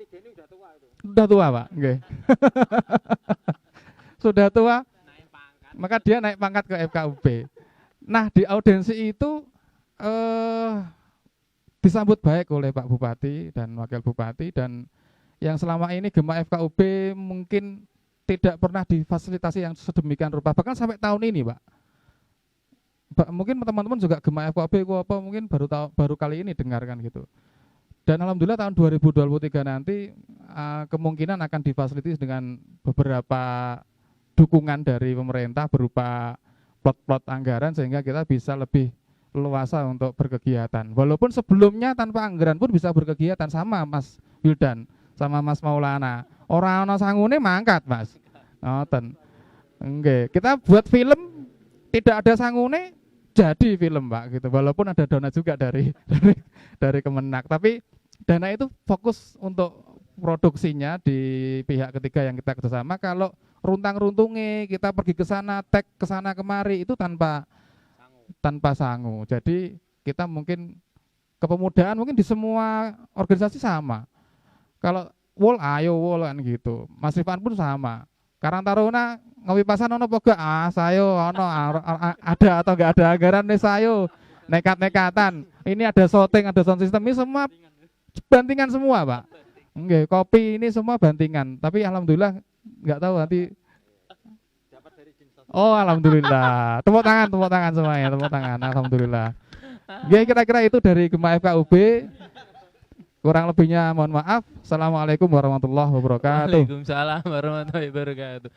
Sudah tua Pak, okay. Sudah tua, maka dia naik pangkat ke FKUB. Nah di audiensi itu disambut baik oleh Pak Bupati dan Wakil Bupati, dan yang selama ini Gema FKUB mungkin tidak pernah difasilitasi yang sedemikian rupa, bahkan sampai tahun ini Pak. Mungkin teman-teman juga Gema FKUB apa mungkin baru kali ini dengarkan gitu. Dan alhamdulillah tahun 2023 nanti kemungkinan akan difasilitasi dengan beberapa dukungan dari pemerintah berupa plot-plot anggaran sehingga kita bisa lebih leluasa untuk berkegiatan. Walaupun sebelumnya tanpa anggaran pun bisa berkegiatan sama Mas Wildan, sama Mas Maulana. Orang ana sangune mangkat, Mas. Ngoten. Nggih, kita buat film tidak ada sangune jadi film Pak gitu. Walaupun ada dana juga dari Kemenak, tapi dana itu fokus untuk produksinya di pihak ketiga yang kita kerjasama. Kalau runtang-runtungnya kita pergi ke sana, tag ke sana kemari itu tanpa sangu. Jadi kita mungkin kepemudaan mungkin di semua organisasi sama. Kalau wol ayo wol kan gitu. Mas Rifan pun sama. Karang Taruna Ngopi Pasan ono apa gak? Sayo ono ada atau enggak ada anggaran nih sayo. Nekat-nekatan. Ini ada shooting, ada sound system, ini semua bantingan semua, Pak. Nggih, kopi ini semua bantingan. Tapi alhamdulillah enggak tahu nanti. Oh, alhamdulillah. Tepuk tangan semuanya, tepuk tangan. Alhamdulillah. Nggih, kira-kira itu dari Gema FKUB. Kurang lebihnya mohon maaf. Assalamualaikum warahmatullahi wabarakatuh. Waalaikumsalam warahmatullahi wabarakatuh.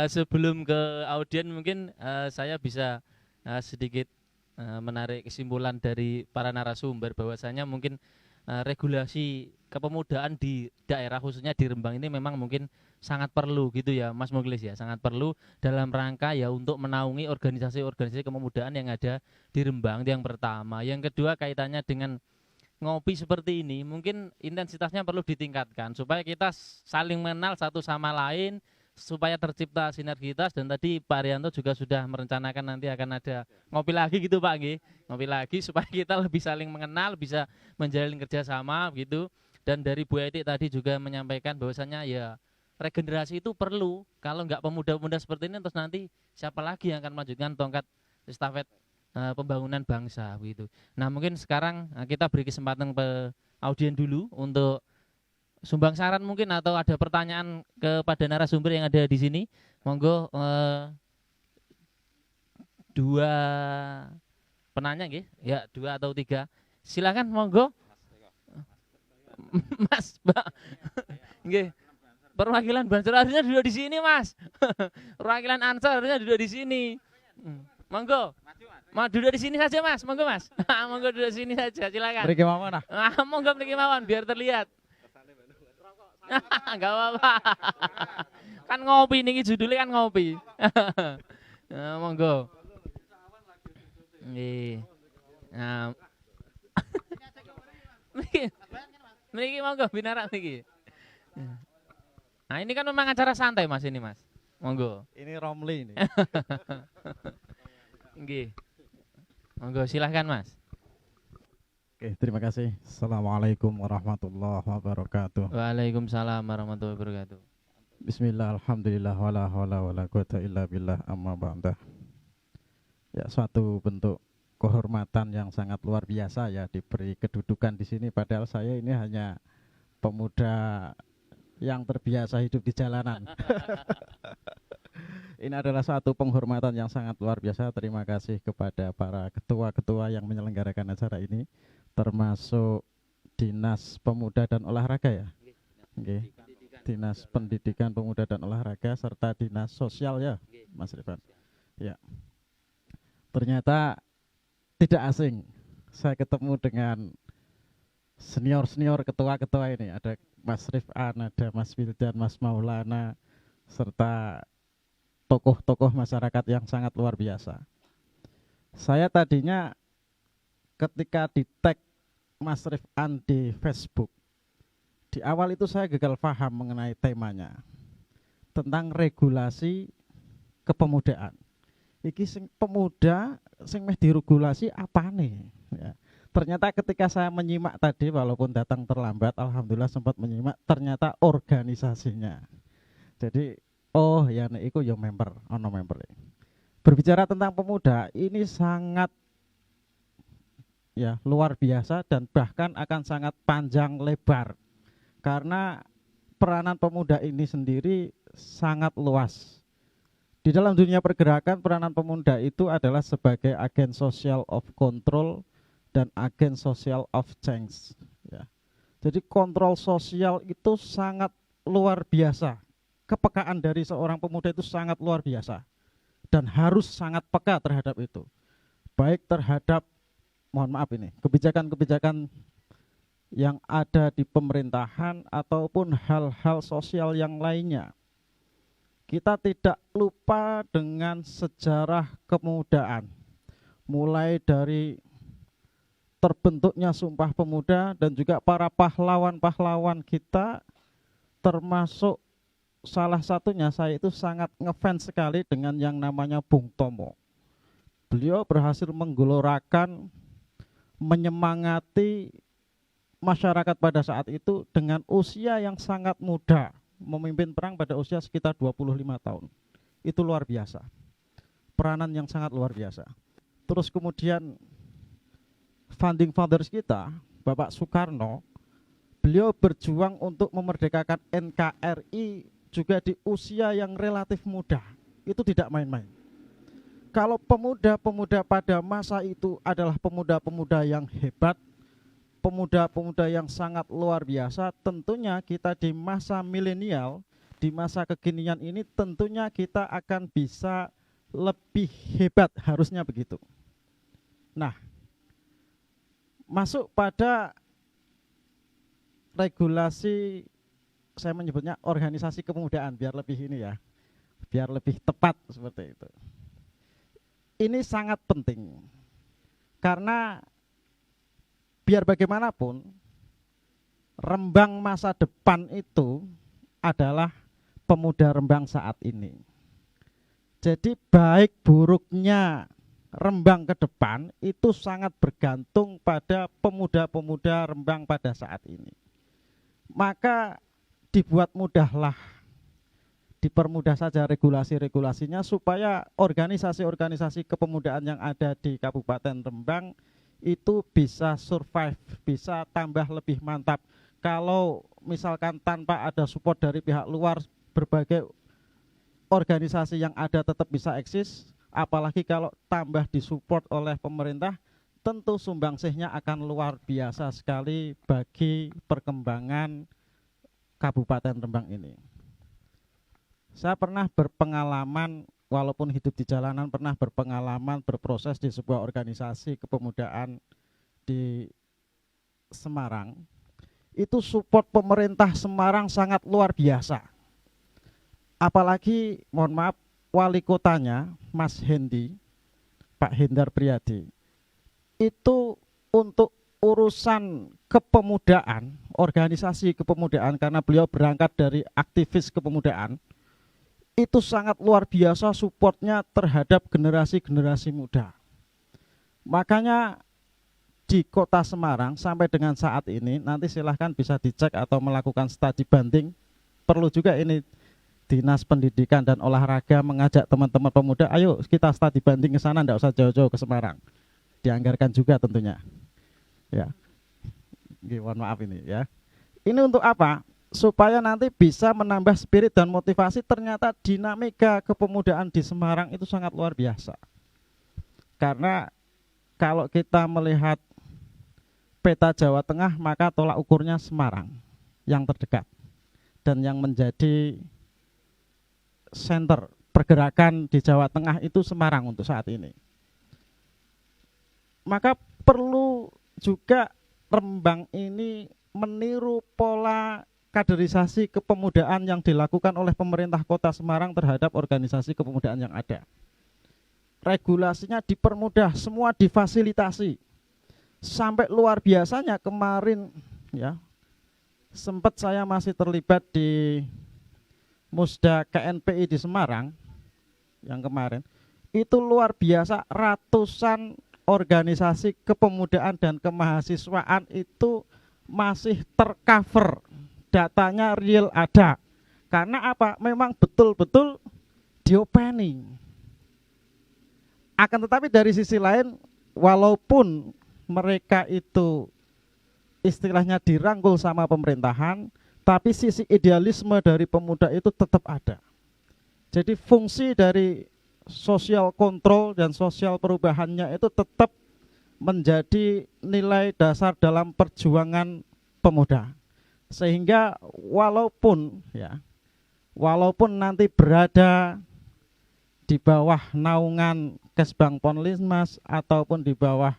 Sebelum ke audien mungkin saya bisa sedikit menarik kesimpulan dari para narasumber bahwasanya mungkin regulasi kepemudaan di daerah khususnya di Rembang ini memang mungkin sangat perlu gitu ya Mas Mukhlis ya, sangat perlu dalam rangka ya untuk menaungi organisasi-organisasi kepemudaan yang ada di Rembang, itu yang pertama. Yang kedua kaitannya dengan ngopi seperti ini mungkin intensitasnya perlu ditingkatkan supaya kita saling mengenal satu sama lain, supaya tercipta sinergitas. Dan tadi Pak Arianto juga sudah merencanakan nanti akan ada ngopi lagi gitu Pak nggih. Ngopi lagi supaya kita lebih saling mengenal, bisa menjalin kerjasama gitu. Dan dari Bu Eti tadi juga menyampaikan bahwasanya ya regenerasi itu perlu. Kalau nggak pemuda-pemuda seperti ini, terus nanti siapa lagi yang akan melanjutkan tongkat estafet pembangunan bangsa begitu. Nah, mungkin sekarang kita beri kesempatan ke audien dulu untuk sumbang saran mungkin, atau ada pertanyaan kepada narasumber yang ada di sini. Monggo dua penanya nggih, ya 2 atau 3. Silakan monggo. Mas, Mbak. Nggih. Perwakilan Banser harusnya duduk di sini, Mas. Perwakilan Ansor harusnya duduk di sini. Monggo. Mau duduk di sini saja, Mas. Monggo, Mas. Monggo duduk di sini saja, silakan. Mriki mawon ah. Monggo mriki mawon biar terlihat. Enggak apa-apa. Kan ngopi niki judulnya kan ngopi. Monggo. Nggih. Nah. Niki monggo binarak niki. Nah, ini kan memang acara santai, Mas, ini, Mas. Monggo. Ini Romli ini. Nggih. Monggo silahkan, Mas. Oke, terima kasih. Assalamualaikum warahmatullahi wabarakatuh. Waalaikumsalam warahmatullahi wabarakatuh. Bismillah, alhamdulillah, wala hawla wala quwata illa billah, amma ba'dah. Ya, suatu bentuk kehormatan yang sangat luar biasa ya diberi kedudukan di sini, padahal saya ini hanya pemuda yang terbiasa hidup di jalanan. Ini adalah suatu penghormatan yang sangat luar biasa. Terima kasih kepada para ketua-ketua yang menyelenggarakan acara ini, termasuk Dinas Pemuda dan Olahraga ya. Oke. Dinas Pendidikan Pemuda dan Olahraga serta Dinas Sosial ya, Mas Rifan. Ya. Ternyata tidak asing saya ketemu dengan senior-senior ketua-ketua ini. Ada Mas Rifan, ada Mas Wildan, Mas Maulana, serta tokoh-tokoh masyarakat yang sangat luar biasa. Saya tadinya ketika di tag Mas Rifan di Facebook, di awal itu saya gagal paham mengenai temanya tentang regulasi kepemudaan. Iki sing pemuda sing meh diregulasi apane ya. Ternyata ketika saya menyimak tadi, walaupun datang terlambat, alhamdulillah sempat menyimak, ternyata organisasinya. Jadi oh ya nek iku ya member, ono member. Berbicara tentang pemuda ini sangat ya luar biasa dan bahkan akan sangat panjang lebar. Karena peranan pemuda ini sendiri sangat luas. Di dalam dunia pergerakan, peranan pemuda itu adalah sebagai agen social of control dan agen social of change ya. Jadi kontrol sosial itu sangat luar biasa. Kepekaan dari seorang pemuda itu sangat luar biasa dan harus sangat peka terhadap itu. Baik terhadap, mohon maaf ini, kebijakan-kebijakan yang ada di pemerintahan ataupun hal-hal sosial yang lainnya. Kita tidak lupa dengan sejarah kepemudaan, mulai dari terbentuknya Sumpah Pemuda dan juga para pahlawan-pahlawan kita, termasuk salah satunya saya itu sangat ngefans sekali dengan yang namanya Bung Tomo. Beliau berhasil menggelorakan, menyemangati masyarakat pada saat itu dengan usia yang sangat muda, memimpin perang pada usia sekitar 25 tahun. Itu luar biasa. Peranan yang sangat luar biasa. Terus kemudian founding fathers kita, Bapak Soekarno, beliau berjuang untuk memerdekakan NKRI juga di usia yang relatif muda. Itu tidak main-main. Kalau pemuda-pemuda pada masa itu adalah pemuda-pemuda yang hebat, pemuda-pemuda yang sangat luar biasa, tentunya kita di masa milenial, di masa kekinian ini tentunya kita akan bisa lebih hebat, harusnya begitu. Nah, masuk pada regulasi, saya menyebutnya organisasi kepemudaan, biar lebih ini ya, biar lebih tepat seperti itu. Ini sangat penting, karena biar bagaimanapun, Rembang masa depan itu adalah pemuda Rembang saat ini. Jadi baik buruknya Rembang ke depan itu sangat bergantung pada pemuda-pemuda Rembang pada saat ini. Maka dibuat mudahlah dipermudah saja regulasi-regulasinya supaya organisasi-organisasi kepemudaan yang ada di Kabupaten Rembang itu bisa survive, bisa tambah lebih mantap. Kalau misalkan tanpa ada support dari pihak luar, berbagai organisasi yang ada tetap bisa eksis, apalagi kalau tambah disupport oleh pemerintah, tentu sumbangsihnya akan luar biasa sekali bagi perkembangan Kabupaten Rembang ini. Saya pernah berpengalaman, walaupun hidup di jalanan, pernah berpengalaman berproses di sebuah organisasi kepemudaan di Semarang. Itu support pemerintah Semarang sangat luar biasa. Apalagi, mohon maaf, wali kotanya, Mas Hendi, Pak Hendar Priyadi, itu untuk urusan kepemudaan, organisasi kepemudaan, karena beliau berangkat dari aktivis kepemudaan, itu sangat luar biasa supportnya terhadap generasi-generasi muda. Makanya di kota Semarang sampai dengan saat ini, nanti silahkan bisa dicek atau melakukan studi banding. Perlu juga ini Dinas Pendidikan dan Olahraga mengajak teman-teman pemuda, ayo kita studi banding ke sana, enggak usah jauh-jauh ke Semarang. Dianggarkan juga tentunya. Ya. Mohon maaf ini ya. Ini untuk apa? Supaya nanti bisa menambah spirit dan motivasi. Ternyata dinamika kepemudaan di Semarang itu sangat luar biasa. Karena kalau kita melihat peta Jawa Tengah, maka tolak ukurnya Semarang yang terdekat dan yang menjadi center pergerakan di Jawa Tengah itu Semarang untuk saat ini. Maka perlu juga Rembang ini meniru pola kaderisasi kepemudaan yang dilakukan oleh pemerintah kota Semarang terhadap organisasi kepemudaan yang ada. Regulasinya dipermudah, semua difasilitasi. Sampai luar biasanya kemarin ya, sempat saya masih terlibat di Musda KNPI di Semarang yang kemarin. Itu luar biasa, ratusan organisasi kepemudaan dan kemahasiswaan itu masih tercover. Datanya real ada. Karena apa? Memang betul-betul diopening. Akan tetapi dari sisi lain, walaupun mereka itu istilahnya dirangkul sama pemerintahan, tapi sisi idealisme dari pemuda itu tetap ada. Jadi fungsi dari sosial kontrol dan sosial perubahannya itu tetap menjadi nilai dasar dalam perjuangan pemuda. Sehingga walaupun nanti berada di bawah naungan Kesbang Ponlinmas ataupun di bawah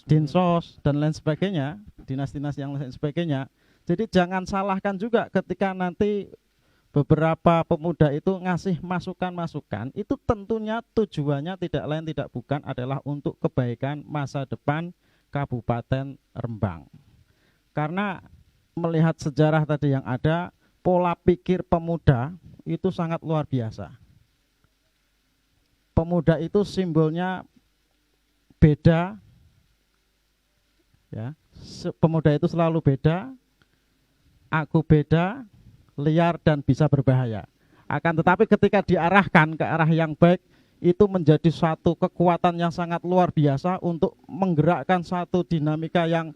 Dinsos dan lain sebagainya, dinas-dinas yang lain sebagainya. Jadi jangan salahkan juga ketika nanti beberapa pemuda itu ngasih masukan-masukan, itu tentunya tujuannya tidak lain tidak bukan adalah untuk kebaikan masa depan Kabupaten Rembang. Karena melihat sejarah tadi yang ada, pola pikir pemuda itu sangat luar biasa. Pemuda itu simbolnya beda, ya. Pemuda itu selalu beda, aku beda, liar dan bisa berbahaya. Akan tetapi ketika diarahkan ke arah yang baik, itu menjadi suatu kekuatan yang sangat luar biasa untuk menggerakkan satu dinamika yang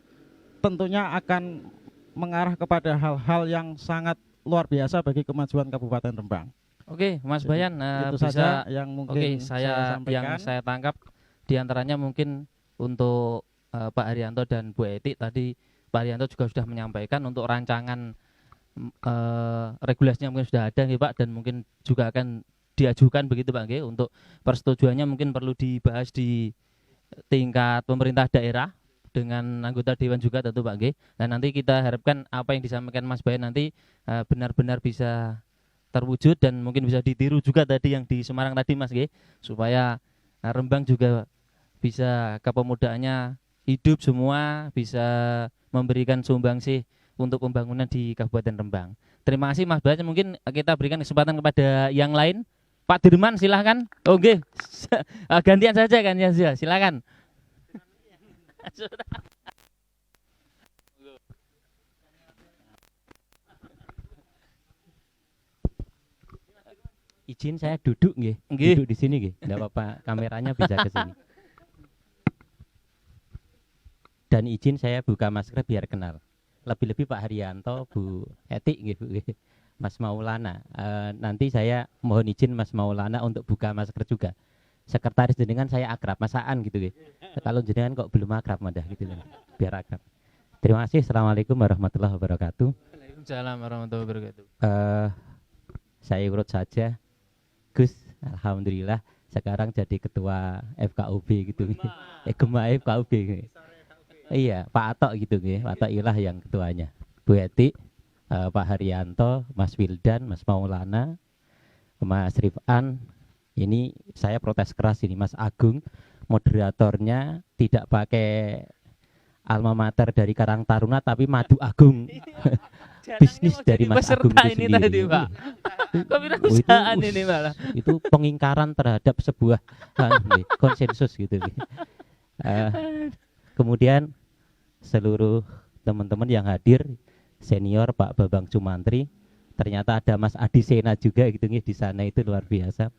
tentunya akan mengarah kepada hal-hal yang sangat luar biasa bagi kemajuan Kabupaten Rembang. Oke, Mas Bayan, itu bisa saja yang mungkin saya sampaikan. yang saya tangkap diantaranya mungkin untuk Pak Haryanto dan Bu Eti tadi. Pak Haryanto juga sudah menyampaikan untuk rancangan regulasinya mungkin sudah ada nih Pak, dan mungkin juga akan diajukan begitu Pak nggih, untuk persetujuannya mungkin perlu dibahas di tingkat pemerintah daerah dengan anggota dewan juga tentu Pak nggih. Dan nanti kita harapkan apa yang disampaikan Mas Bayan nanti benar-benar bisa terwujud dan mungkin bisa ditiru juga tadi yang di Semarang tadi Mas nggih, supaya Rembang juga bisa kepemudaannya hidup semua, bisa memberikan sumbangsih untuk pembangunan di Kabupaten Rembang. Terima kasih Mas Bayan. Mungkin kita berikan kesempatan kepada yang lain. Pak Dirman silahkan. Oke, gantian saja kan ya, silakan. Izin saya duduk nggih. Nggih. Duduk di sini nggih. Enggak apa-apa, kameranya bisa ke sini. Dan izin saya buka masker biar kenal. Lebih-lebih Pak Haryanto, Bu Etik nggih, Bu. Mas Maulana. Nanti saya mohon izin Mas Maulana untuk buka masker juga. Sekretaris jenengan saya akrab, masaan gitu nggih. Kalau jenengan kok belum akrab madah gitu loh. Biar akrab. Terima kasih. Assalamualaikum warahmatullahi wabarakatuh. Waalaikumsalam warahmatullahi wabarakatuh. Saya urut saja. Gus, alhamdulillah sekarang jadi ketua FKUB gitu. Gema FKUB. Iya, Pak Atok gitu nggih. Pak Atok ilah yang ketuanya. Bu Eti, Pak Haryanto, Mas Wildan, Mas Maulana, Mas Rifan. Ini saya protes keras ini Mas Agung, moderatornya tidak pakai alma mater dari Karang Taruna tapi Madu Agung. Bisnis dari Mas Agung itu ini sendiri. tadi, Pak. Kewirausahaan ini malah. Itu pengingkaran terhadap sebuah konsensus gitu. Kemudian seluruh teman-teman yang hadir, senior Pak Babang Sumantri, ternyata ada Mas Adi Sena juga gitu nih di sana, itu luar biasa.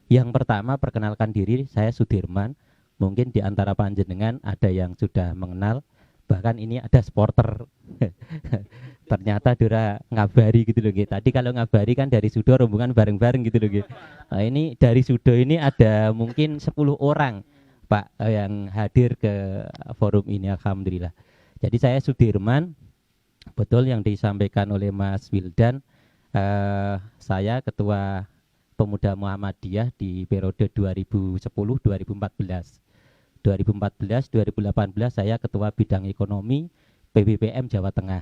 Yang pertama perkenalkan diri, saya Sudirman. Mungkin di antara panjenengan ada yang sudah mengenal, bahkan ini ada supporter. Ternyata Dora ngabari gitu loh. Tadi kalau ngabari kan dari Sudo rombongan bareng-bareng gitu loh. Nah, ini dari Sudo ini ada mungkin 10 orang Pak yang hadir ke forum ini, alhamdulillah. Jadi saya Sudirman, betul yang disampaikan oleh Mas Wildan. Saya ketua Pemuda Muhammadiyah di periode 2010-2014. 2014-2018 saya ketua bidang ekonomi PBPM Jawa Tengah.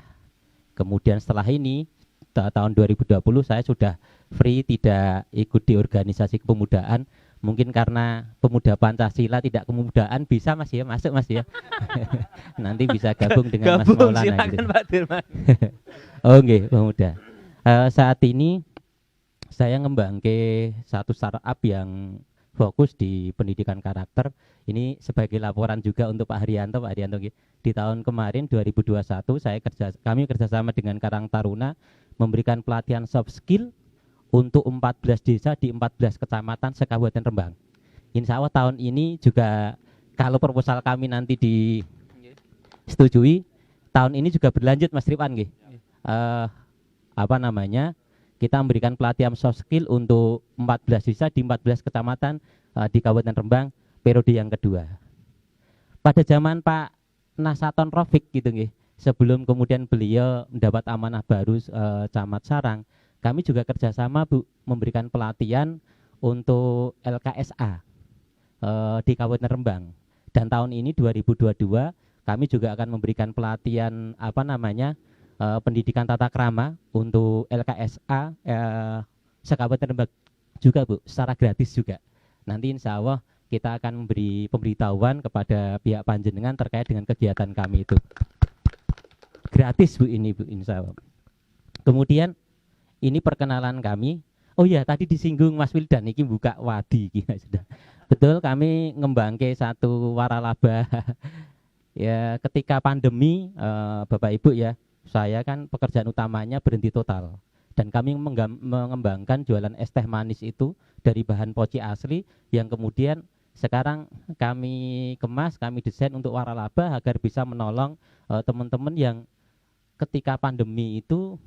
Kemudian setelah ini tahun 2020 saya sudah free, tidak ikut di organisasi kepemudaan. Mungkin karena pemuda Pancasila tidak kepemudaan, bisa Mas ya, masuk Mas ya. Nanti bisa gabung dengan Mas Maulana silakan gitu. Pak Dirman. Oh nggih, pemuda. Saat ini saya ngembangke satu startup yang fokus di pendidikan karakter. Ini sebagai laporan juga untuk Pak Haryanto. Pak Haryanto, di tahun kemarin 2021 kami kerjasama dengan Karang Taruna memberikan pelatihan soft skill untuk 14 desa di 14 kecamatan se-Kabupaten Rembang. Insya Allah tahun ini juga kalau proposal kami nanti disetujui, tahun ini juga berlanjut Mas Rifan nggih. Kita memberikan pelatihan soft skill untuk 14 desa di 14 kecamatan di Kabupaten Rembang periode yang kedua. Pada zaman Pak Nasaton Rofik gitu nggih, sebelum kemudian beliau mendapat amanah baru Camat Sarang, kami juga kerjasama Bu memberikan pelatihan untuk LKSA di Kabupaten Rembang. Dan tahun ini 2022 kami juga akan memberikan pelatihan pendidikan tata krama untuk LKSA se-Kabupaten Rembang juga Bu, secara gratis juga. Nanti insya Allah kita akan memberi pemberitahuan kepada pihak panjenengan terkait dengan kegiatan kami itu. Gratis Bu ini Bu, insya Allah. Kemudian ini perkenalan kami. Oh ya, tadi disinggung Mas Wildan ini buka wadi sudah. Betul, kami ngembangke satu waralaba. Ya, ketika pandemi Bapak Ibu ya, saya kan pekerjaan utamanya berhenti total. Dan kami mengembangkan jualan es teh manis itu dari bahan poci asli yang kemudian sekarang kami kemas, kami desain untuk waralaba agar bisa menolong teman-teman yang ketika pandemi itu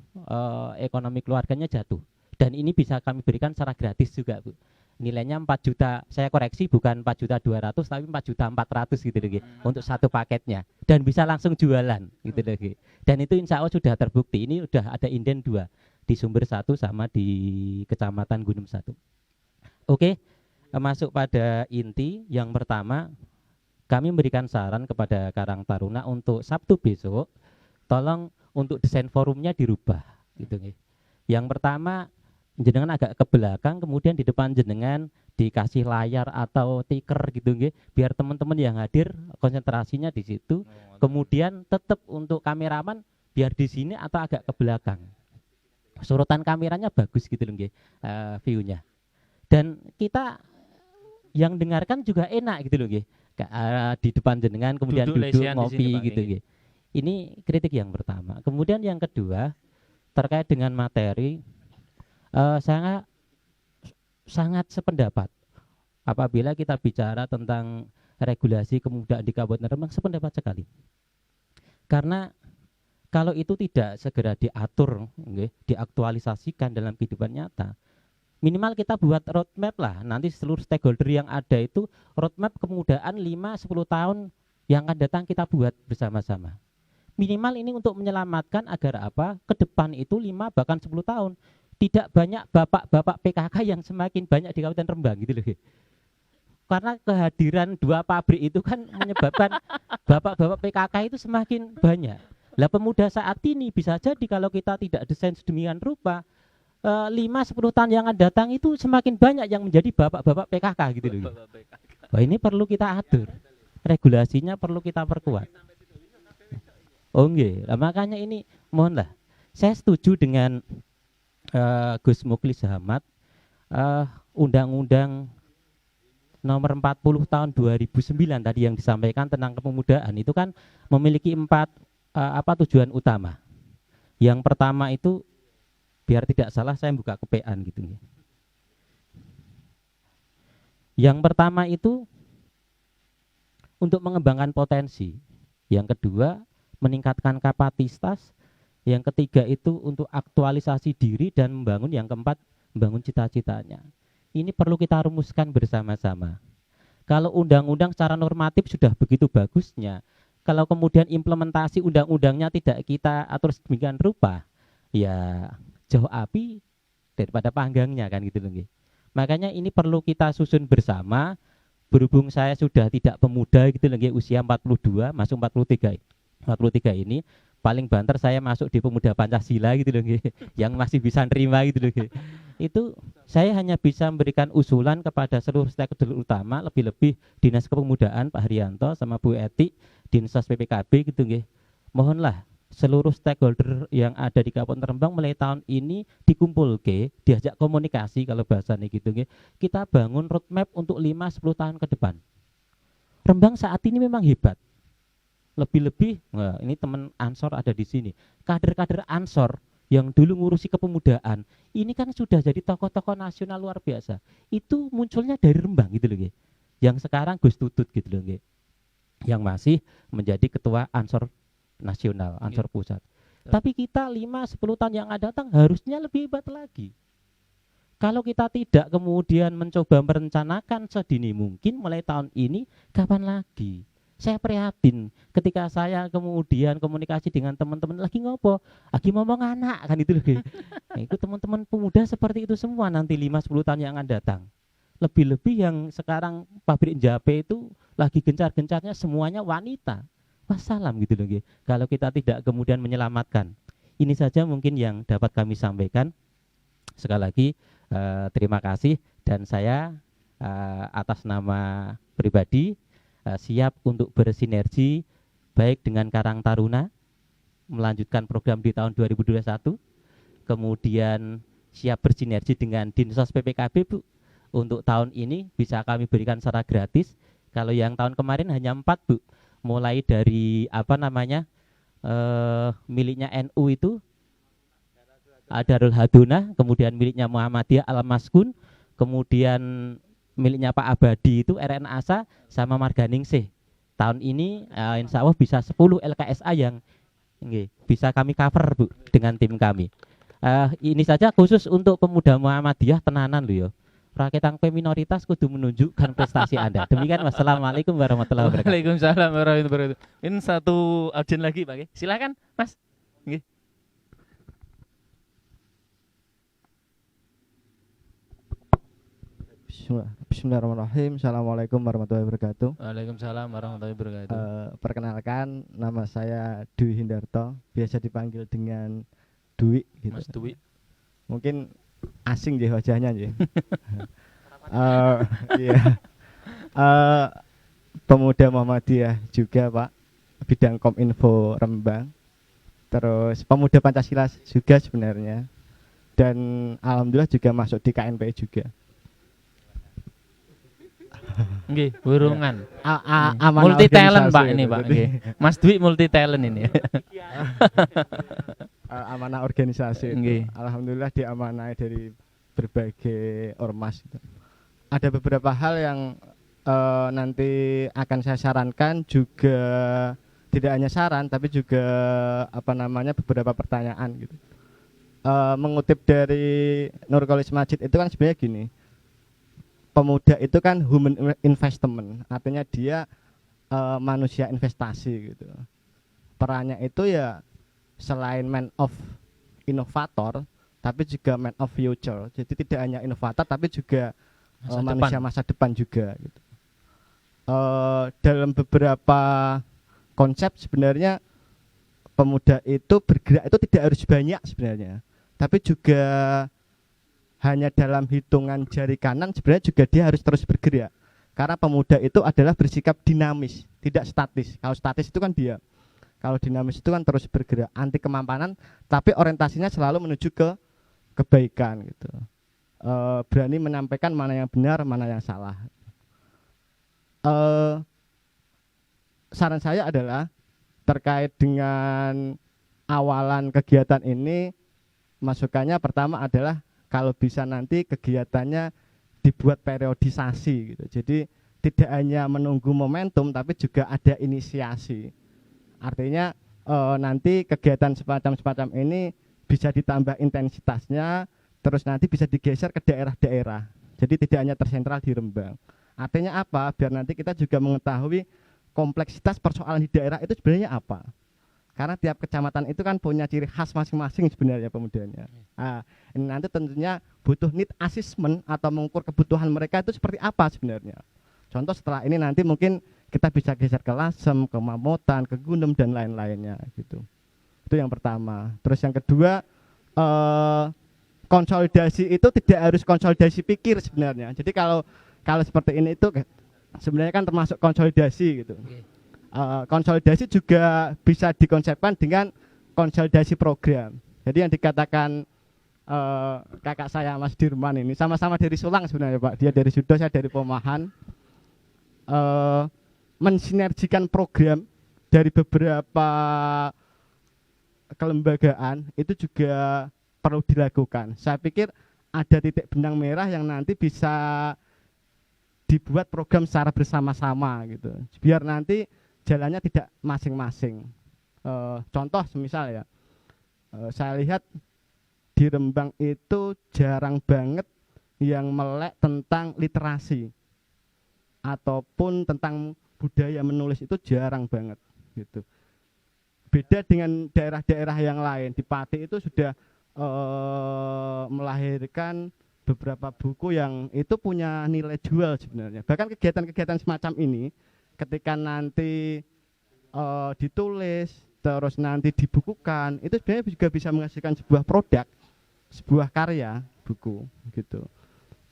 ekonomi keluarganya jatuh. Dan ini bisa kami berikan secara gratis juga Bu. Nilainya 4 juta, saya koreksi bukan 4.200.000 tapi 4.400.000 gitu loh, untuk satu paketnya. Dan bisa langsung jualan gitu loh. Dan itu insya Allah sudah terbukti. Ini sudah ada inden 2 di Sumber 1 sama di Kecamatan Gunung 1. Oke, masuk pada inti. Yang pertama, kami memberikan saran kepada Karang Taruna untuk Sabtu besok, tolong untuk desain forumnya dirubah gitu nih. Yang pertama, jenengan agak ke belakang, kemudian di depan jenengan dikasih layar atau tiker gitu nggih, biar teman-teman yang hadir konsentrasinya di situ. Kemudian tetap untuk kameraman biar di sini atau agak ke belakang. Sorotan kameranya bagus gitu loh nggih, view-nya. Dan kita yang dengarkan juga enak gitu loh nggih. Di depan jenengan kemudian duduk ngopi gitu nggih. Ini kritik yang pertama. Kemudian yang kedua terkait dengan materi, Sangat sangat sependapat. Apabila kita bicara tentang regulasi kemudaan di Kabupaten Rembang, sependapat sekali. Karena kalau itu tidak segera diatur, diaktualisasikan dalam kehidupan nyata, minimal kita buat roadmap lah. Nanti seluruh stakeholder yang ada itu roadmap kemudaan 5-10 tahun yang akan datang kita buat bersama-sama. Minimal ini untuk menyelamatkan agar apa? Ke depan itu 5 bahkan 10 tahun tidak banyak bapak-bapak PKK yang semakin banyak di Kabupaten Rembang gitu loh. Karena kehadiran 2 pabrik itu kan menyebabkan bapak-bapak PKK itu semakin banyak. Lah pemuda saat ini bisa jadi kalau kita tidak desain sedemikian rupa 5-10 tahun yang akan datang itu semakin banyak yang menjadi bapak-bapak PKK gitu loh. Wah, ini perlu kita atur. Regulasinya perlu kita perkuat. Oh nggih, makanya ini mohonlah. Saya setuju dengan Gus Mukhlis Hamad, Undang-Undang nomor 40 tahun 2009 tadi yang disampaikan tentang kepemudaan itu kan memiliki 4 tujuan utama. Yang pertama itu, biar tidak salah saya buka kepean gitu. Yang pertama itu untuk mengembangkan potensi. Yang kedua meningkatkan kapasitas. Yang ketiga itu untuk aktualisasi diri dan membangun. Yang keempat membangun cita-citanya. Ini perlu kita rumuskan bersama-sama. Kalau undang-undang secara normatif sudah begitu bagusnya, kalau kemudian implementasi undang-undangnya tidak kita atur sedemikian rupa, ya jauh api daripada panggangnya kan gitu loh. Makanya ini perlu kita susun bersama. Berhubung saya sudah tidak pemuda gitu loh, usia 42 masuk 43 ini, paling banter saya masuk di pemuda Pancasila gitu loh, yang masih bisa nerima gitu loh. Itu saya hanya bisa memberikan usulan kepada seluruh stakeholder utama, lebih-lebih Dinas Kepemudaan Pak Haryanto sama Bu Eti, Dinsos PPKB gitu nggih. Mohonlah seluruh stakeholder yang ada di Kabupaten Rembang mulai tahun ini dikumpulke, diajak komunikasi kalau bahasanya gitu nggih. Kita bangun roadmap untuk 5-10 tahun ke depan. Rembang saat ini memang hebat. Lebih-lebih, nah ini teman Ansor ada di sini. Kader-kader Ansor yang dulu ngurusi kepemudaan, ini kan sudah jadi tokoh-tokoh nasional luar biasa. Itu munculnya dari Rembang gitu loh nggih. Yang sekarang Gus Tutut gitu loh nggih, yang masih menjadi ketua Ansor nasional, Ansor pusat. Tapi kita 5-10 tahun yang akan datang harusnya lebih hebat lagi. Kalau kita tidak kemudian mencoba merencanakan sedini mungkin mulai tahun ini, kapan lagi? Saya prihatin ketika saya kemudian komunikasi dengan teman-teman lagi ngopo, lagi ngomong anak kan itu loh. Nah, itu teman-teman pemuda seperti itu semua nanti 5-10 tahun yang akan datang. Lebih-lebih yang sekarang pabrik Jape itu lagi gencar-gencarnya semuanya wanita. Wassalam gitu loh. Kalau kita tidak kemudian menyelamatkan. Ini saja mungkin yang dapat kami sampaikan. Sekali lagi terima kasih, dan saya atas nama pribadi siap untuk bersinergi baik dengan Karang Taruna melanjutkan program di tahun 2021, kemudian siap bersinergi dengan Dinsos PPKB Bu. Untuk tahun ini bisa kami berikan secara gratis. Kalau yang tahun kemarin hanya 4 Bu. Mulai dari miliknya NU itu Darul Haduna, kemudian miliknya Muhammadiyah Al-Maskun, kemudian miliknya Pak Abadi itu RNASA sama Marganingsih. Tahun ini insya Allah bisa 10 LKSA yang bisa kami cover Bu dengan tim kami. Ini saja khusus untuk pemuda Muhammadiyah tenanan loh ya. Rakyat yang minoritas kudu menunjukkan prestasi Anda. Demikian, wassalamualaikum warahmatullahi wabarakatuh. Waalaikumsalam warahmatullahi wabarakatuh. Ini satu audien lagi Pak. Silakan Mas. Nggih. Bismillahirrahmanirrahim. Assalamualaikum warahmatullahi wabarakatuh. Waalaikumsalam warahmatullahi wabarakatuh. Perkenalkan, nama saya Dwi Hindarto, biasa dipanggil dengan Dwi gitu. Mas Dwi. Mungkin asing deh wajahnya ya. Iya. Pemuda Muhammadiyah juga Pak, bidang Kominfo Rembang. Terus pemuda Pancasila juga sebenarnya. Dan alhamdulillah juga masuk di KNPI juga. Nggih, burungan. Multi talent Pak ini Pak. Nggih. Mas Dwi multi talent ini. amanah organisasi itu. Nggih. Alhamdulillah diamanai dari berbagai ormas itu. Ada beberapa hal yang nanti akan saya sarankan, juga tidak hanya saran tapi juga beberapa pertanyaan gitu. Mengutip dari Nurkolis Majid itu kan sebenarnya gini, pemuda itu kan human investment, artinya dia manusia investasi gitu. Perannya itu ya selain man of inovator tapi juga man of future, jadi tidak hanya inovator tapi juga manusia masa depan juga gitu. Dalam beberapa konsep sebenarnya pemuda itu bergerak itu tidak harus banyak sebenarnya, tapi juga hanya dalam hitungan jari kanan sebenarnya juga dia harus terus bergerak, karena pemuda itu adalah bersikap dinamis, tidak statis. Kalau statis itu kan dia, kalau dinamis itu kan terus bergerak, anti kemampanan tapi orientasinya selalu menuju ke kebaikan gitu. Berani menyampaikan mana yang benar mana yang salah. Saran saya adalah terkait dengan awalan kegiatan ini, masukannya pertama adalah kalau bisa nanti kegiatannya dibuat periodisasi gitu. Jadi tidak hanya menunggu momentum tapi juga ada inisiasi. Artinya nanti kegiatan semacam ini bisa ditambah intensitasnya, terus nanti bisa digeser ke daerah-daerah. Jadi tidak hanya tersentral di Rembang. Artinya apa? Biar nanti kita juga mengetahui kompleksitas persoalan di daerah itu sebenarnya apa. Karena tiap kecamatan itu kan punya ciri khas masing-masing sebenarnya pemudanya. Ini nanti tentunya butuh need assessment atau mengukur kebutuhan mereka itu seperti apa sebenarnya. Contoh setelah ini nanti mungkin kita bisa geser ke Lasem, ke Mamotan, ke Gundem dan lain-lainnya gitu. Itu yang pertama. Terus yang kedua, konsolidasi itu tidak harus konsolidasi pikir sebenarnya. Jadi kalau seperti ini itu sebenarnya kan termasuk konsolidasi gitu. Konsolidasi juga bisa dikonsepkan dengan konsolidasi program. Jadi yang dikatakan kakak saya Mas Dirman ini sama-sama dari Sulang sebenarnya Pak. Dia dari Sudo, saya dari Pomahan. Mensinergikan program dari beberapa kelembagaan itu juga perlu dilakukan. Saya pikir ada titik benang merah yang nanti bisa dibuat program secara bersama-sama gitu. Biar nanti jalannya tidak masing-masing. Contoh semisal ya, saya lihat di Rembang itu jarang banget yang melek tentang literasi ataupun tentang budaya menulis, itu jarang banget gitu. Beda dengan daerah-daerah yang lain. Di Pati itu sudah melahirkan beberapa buku yang itu punya nilai jual sebenarnya. Bahkan kegiatan-kegiatan semacam ini ketika nanti ditulis terus nanti dibukukan, itu sebenarnya juga bisa menghasilkan sebuah produk, sebuah karya buku gitu.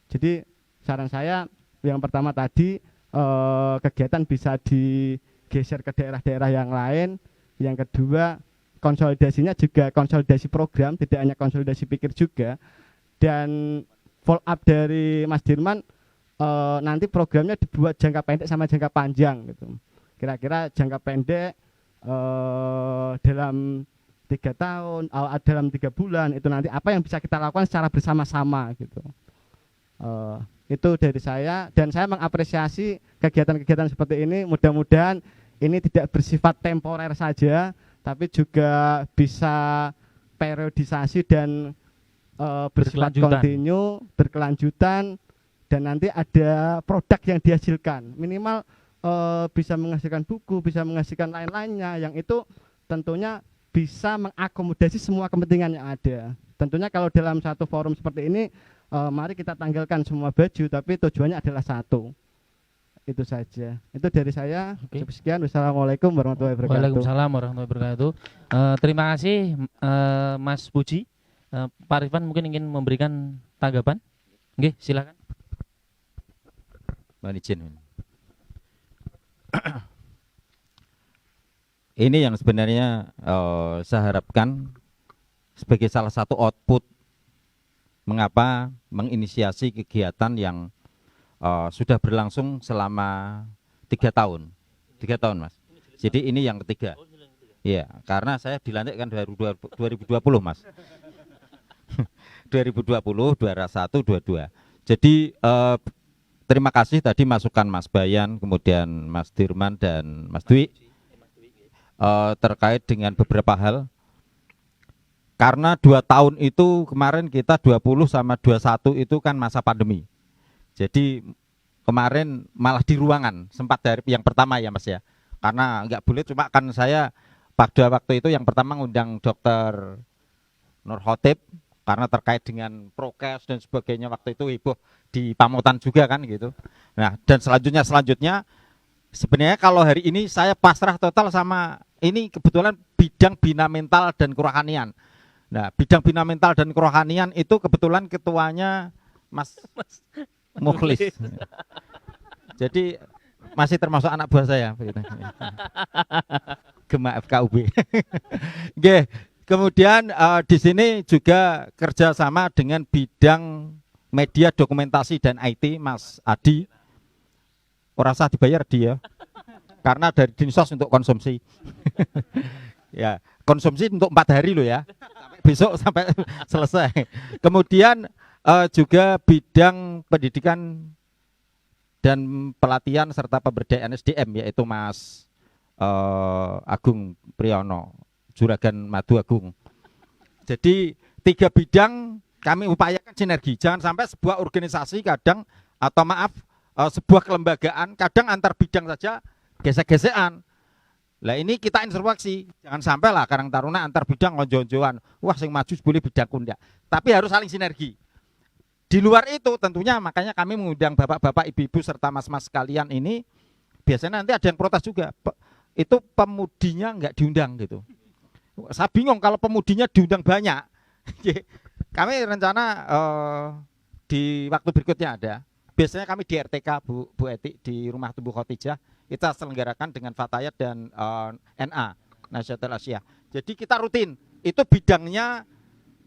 Jadi saran saya yang pertama tadi, kegiatan bisa digeser ke daerah-daerah yang lain. Yang kedua, konsolidasinya juga konsolidasi program, tidak hanya konsolidasi pikir juga. Dan follow up dari Mas Dirman, nanti programnya dibuat jangka pendek sama jangka panjang gitu. Kira-kira jangka pendek dalam 3 tahun, dalam 3 bulan itu nanti apa yang bisa kita lakukan secara bersama-sama gitu. Itu dari saya, dan saya mengapresiasi kegiatan-kegiatan seperti ini. Mudah-mudahan ini tidak bersifat temporer saja, tapi juga bisa periodisasi dan bersifat kontinu, berkelanjutan, dan nanti ada produk yang dihasilkan. Minimal bisa menghasilkan buku, bisa menghasilkan lain-lainnya, yang itu tentunya bisa mengakomodasi semua kepentingan yang ada. Tentunya kalau dalam satu forum seperti ini, mari kita tanggalkan semua baju, tapi tujuannya adalah satu. Itu saja. Itu dari saya. Cukup sekian. Wassalamualaikum warahmatullahi wabarakatuh. Waalaikumsalam warahmatullahi wabarakatuh. Terima kasih Mas Puji. Pak Rifan mungkin ingin memberikan tanggapan. Oke, silakan. Mohon izin. Ini yang sebenarnya saya harapkan sebagai salah satu output mengapa menginisiasi kegiatan yang sudah berlangsung selama 3 tahun. 3 tahun Mas. Jadi ini yang ketiga. Iya, karena saya dilantik kan 2020 Mas. 2020, 21, 22. Jadi terima kasih tadi masukan Mas Bayan, kemudian Mas Dirman dan Mas Dwi terkait dengan beberapa hal. Karena 2 tahun itu kemarin kita 20 sama 21 itu kan masa pandemi. Jadi kemarin malah di ruangan sempat dari yang pertama ya Mas ya. Karena nggak boleh, cuma kan saya pada waktu itu yang pertama ngundang Dokter Nur Khotib karena terkait dengan prokes dan sebagainya, waktu itu heboh di Pamutan juga kan gitu. Nah, dan selanjutnya sebenarnya kalau hari ini saya pasrah total sama ini, kebetulan bidang bina mental dan kerohanian. Nah, bidang bina mental dan kerohanian itu kebetulan ketuanya Mas Mukhlis. Jadi masih termasuk anak buah saya begitu. Gema FKUB. Oke, kemudian di sini juga kerjasama dengan bidang media dokumentasi dan IT Mas Adi. Ora usah dibayar dia. Karena dari Dinsos untuk konsumsi. Ya, konsumsi untuk 4 hari loh ya. Besok sampai selesai. Kemudian juga bidang pendidikan dan pelatihan serta pemberdayaan SDM, yaitu Mas Agung Priyono, Juragan Madu Agung. Jadi 3 bidang kami upayakan sinergi. Jangan sampai sebuah organisasi kadang, atau maaf, sebuah kelembagaan kadang antar bidang saja gesek-gesekan. Lah ini kita instruksi, jangan sampai lah Karang Taruna antar bidang lonjo-lonjoan. Wah, sing maju boleh bidangku ndak. Tapi harus saling sinergi. Di luar itu tentunya makanya kami mengundang bapak-bapak, ibu-ibu serta mas-mas sekalian ini. Biasanya nanti ada yang protes juga. Itu pemudinya nggak diundang gitu. Saya bingung kalau pemudinya diundang banyak. Kami rencana di waktu berikutnya ada. Biasanya kami di RTK Bu Eti di Rumah Tumbuh Khotijah kita selenggarakan dengan Fatayat dan NA Nasionatul Asia. Jadi kita rutin, itu bidangnya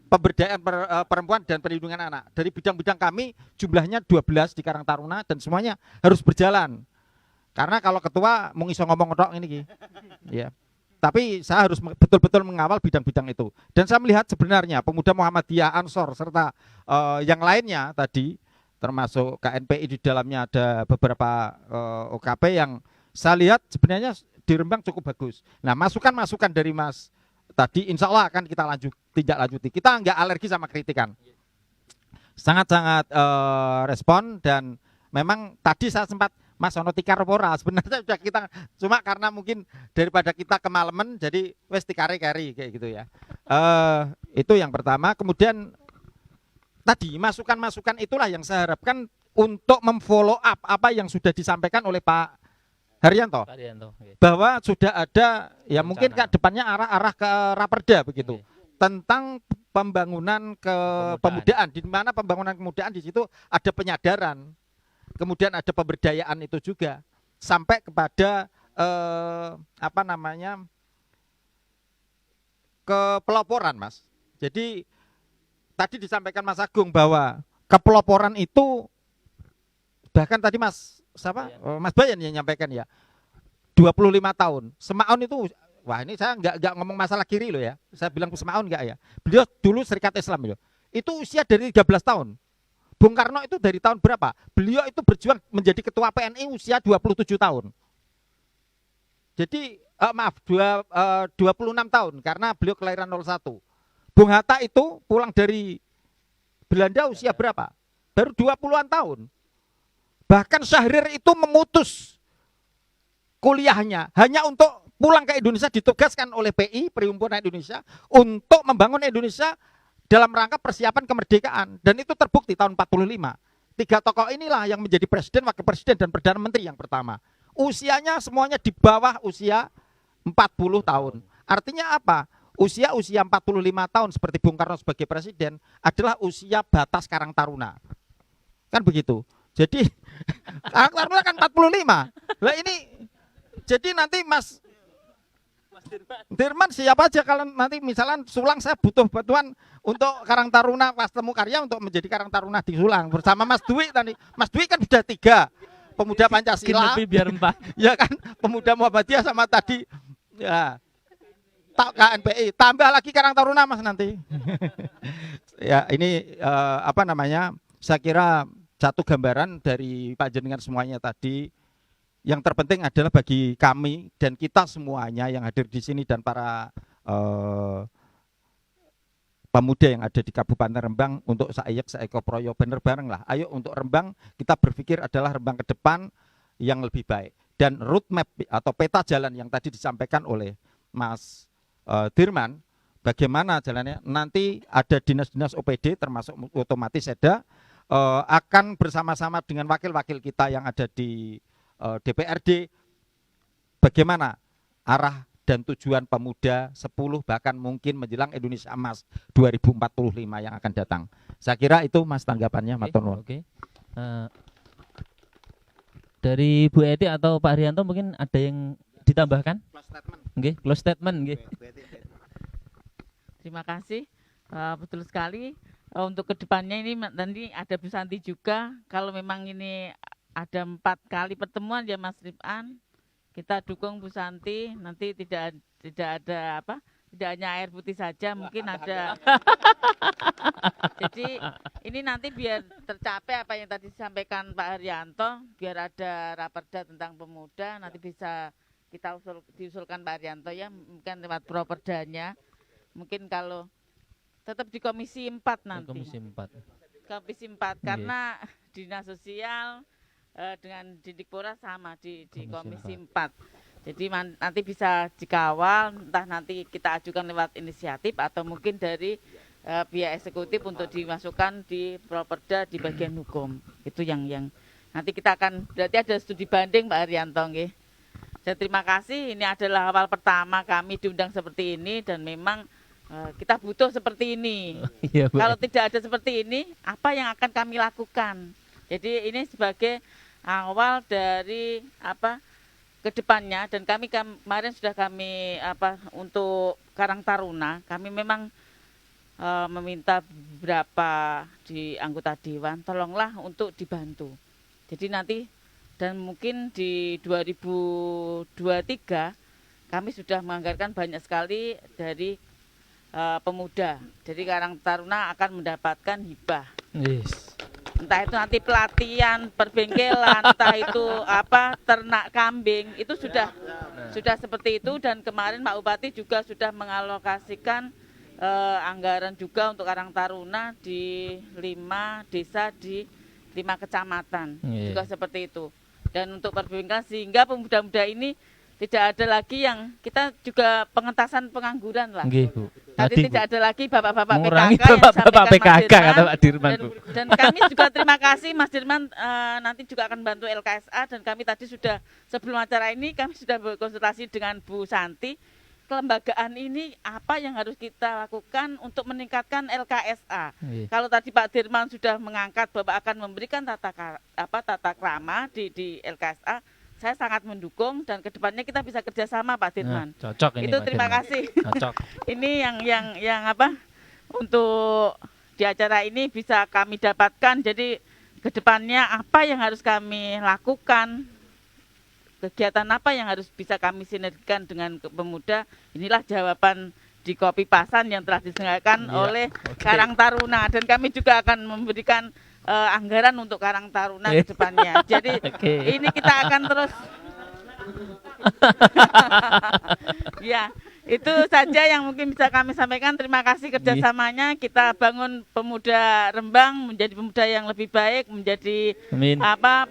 pemberdayaan perempuan dan perlindungan anak. Dari bidang-bidang kami jumlahnya 12 di Karang Taruna dan semuanya harus berjalan. Karena kalau ketua mau iso ngomong tok ini ya. Tapi saya harus betul-betul mengawal bidang-bidang itu. Dan saya melihat sebenarnya pemuda Muhammadiyah, Ansor serta yang lainnya tadi, termasuk KNPI di dalamnya ada beberapa OKP yang saya lihat sebenarnya di Rembang cukup bagus. Nah, masukan-masukan dari Mas tadi insya Allah akan kita tindak lanjuti. Kita nggak alergi sama kritikan. Sangat-sangat respon, dan memang tadi saya sempat Mas ono tikar pora, sebenarnya sudah kita, cuma karena mungkin daripada kita kemalaman jadi wes tikare-kari kayak gitu ya. Itu yang pertama. Kemudian tadi masukan-masukan itulah yang saya harapkan untuk memfollow up apa yang sudah disampaikan oleh Pak Haryanto, bahwa sudah ada ya mungkin ke depannya arah ke Raperda begitu, tentang pembangunan kepemudaan, di mana pembangunan kemudaan di situ ada penyadaran, kemudian ada pemberdayaan itu juga sampai kepada kepeloporan, Mas. Jadi tadi disampaikan Mas Agung bahwa kepeloporan itu bahkan tadi Mas Bayan yang nyampaikan ya 25 tahun. Semaun itu, wah ini saya nggak ngomong masalah kiri loh ya. Saya bilang Semaun enggak ya. Beliau dulu Serikat Islam loh. Itu usia dari 13 tahun. Bung Karno itu dari tahun berapa? Beliau itu berjuang menjadi ketua PNI usia 27 tahun. Jadi 26 tahun karena beliau kelahiran 01. Bung Hatta itu pulang dari Belanda usia berapa? Baru 20-an tahun. Bahkan Syahrir itu memutus kuliahnya hanya untuk pulang ke Indonesia, ditugaskan oleh PI, Perhimpunan Indonesia, untuk membangun Indonesia dalam rangka persiapan kemerdekaan. Dan itu terbukti tahun 45. 3 tokoh inilah yang menjadi presiden, wakil presiden, dan perdana menteri yang pertama. Usianya semuanya di bawah usia 40 tahun. Artinya apa? Usia 45 tahun seperti Bung Karno sebagai presiden adalah usia batas Karang Taruna. Kan begitu. Jadi Karang Taruna kan 45. Lah ini jadi nanti Mas Dirman siapa aja kalau nanti misalnya Sulang saya butuh bantuan untuk Karang Taruna pas temu karya untuk menjadi Karang Taruna di Sulang bersama Mas Dwi tadi. Mas Dwi kan sudah 3 pemuda Pancasila. Lebih biar 4. Ya kan, pemuda Muhammadiyah sama tadi ya. KNPI, tambah lagi Karang Taruna Mas nanti. Ya ini apa namanya? Saya kira satu gambaran dari Pak Jenengan semuanya tadi. Yang terpenting adalah bagi kami dan kita semuanya yang hadir di sini dan para pemuda yang ada di Kabupaten Rembang untuk saek saeko proyo bener bareng lah. Ayo untuk Rembang kita berpikir adalah Rembang ke depan yang lebih baik. Dan roadmap atau peta jalan yang tadi disampaikan oleh Mas Dirman, bagaimana jalannya? Nanti ada dinas-dinas OPD termasuk otomatis ada akan bersama-sama dengan wakil-wakil kita yang ada di DPRD bagaimana arah dan tujuan pemuda 10 bahkan mungkin menjelang Indonesia Emas 2045 yang akan datang. Saya kira itu Mas tanggapannya, matur nuwun. Oke. Dari Bu Eti atau Pak Haryanto mungkin ada yang ditambahkan? Close statement. Nggih, close statement nggih. Terima kasih. Betul sekali. Untuk kedepannya ini nanti ada Bu Santi juga. Kalau memang ini ada 4 kali pertemuan ya Mas Rifan, kita dukung Bu Santi. Nanti tidak ada apa? Tidak hanya air putih saja, mungkin ada. Jadi ini nanti biar tercapai apa yang tadi disampaikan Pak Haryanto, biar ada raperda tentang pemuda, nanti bisa kita diusulkan Pak Haryanto ya, mungkin lewat properdanya. Mungkin kalau tetap di Komisi 4 nanti. Komisi 4. Komisi 4 karena Dinas Sosial dengan Didikpora sama di Komisi 4. Jadi nanti bisa dikawal, entah nanti kita ajukan lewat inisiatif atau mungkin dari pihak eksekutif untuk dimasukkan di properda di bagian hukum. Itu yang nanti kita akan, berarti ada studi banding Pak Haryanto nggih. Dan terima kasih, ini adalah awal pertama kami diundang seperti ini dan memang kita butuh seperti ini. Ya, kalau tidak ada seperti ini, apa yang akan kami lakukan? Jadi ini sebagai awal dari apa kedepannya, dan kami kemarin sudah kami untuk Karang Taruna, kami memang meminta beberapa di anggota dewan, tolonglah untuk dibantu. Jadi nanti dan mungkin di 2023 kami sudah menganggarkan banyak sekali dari pemuda. Jadi Karang Taruna akan mendapatkan hibah. Yes. Entah itu nanti pelatihan, perbengkelan, entah itu ternak kambing, itu sudah seperti itu. Dan kemarin Pak Bupati juga sudah mengalokasikan anggaran juga untuk Karang Taruna di 5 desa di 5 kecamatan, juga seperti itu. Dan untuk perbengkelan sehingga pemuda-pemuda ini tidak ada lagi yang kita juga pengentasan pengangguran lah. Nggih, Bu. Tadi tidak ada lagi bapak-bapak PKK yang bapak PKK kata Pak Dirman, Bu. Dan kami juga terima kasih Mas Dirman nanti juga akan bantu LKSA, dan kami tadi sudah sebelum acara ini kami sudah berkonsultasi dengan Bu Santi. Kelembagaan ini apa yang harus kita lakukan untuk meningkatkan LKSA? Kalau tadi Pak Dirman sudah mengangkat bahwa akan memberikan tata krama di LKSA, saya sangat mendukung dan kedepannya kita bisa kerjasama Pak Dirman. Cocok ini. Itu Pak terima Dirman. kasih. Cocok. Ini yang untuk di acara ini bisa kami dapatkan. Jadi kedepannya apa yang harus kami lakukan, kegiatan apa yang harus bisa kami sinergikan dengan pemuda. Inilah jawaban di Kopi Pasan yang telah diselenggarakan oleh Karang Taruna, dan kami juga akan memberikan anggaran untuk Karang Taruna ke depannya. Jadi ini kita akan terus ya, itu saja yang mungkin bisa kami sampaikan. Terima kasih kerjasamanya. Kita bangun pemuda Rembang menjadi pemuda yang lebih baik, menjadi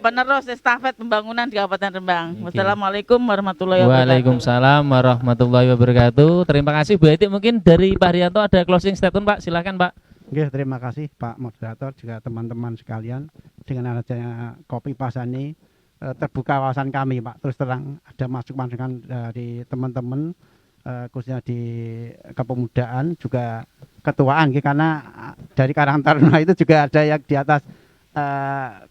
penerus estafet pembangunan di Kabupaten Rembang. Wassalamualaikum warahmatullahi wabarakatuh. Waalaikumsalam warahmatullahi wabarakatuh. Terima kasih Bu Eti. Mungkin dari Pak Haryanto ada closing statement Pak, silakan Pak. Oke, terima kasih Pak Moderator, juga teman-teman sekalian. Dengan adanya Kopi Pasan ini terbuka wawasan kami Pak. Terus terang ada masukan dari teman-teman khususnya di kepemudaan, juga ketuaan, karena dari Karang Taruna itu juga ada yang di atas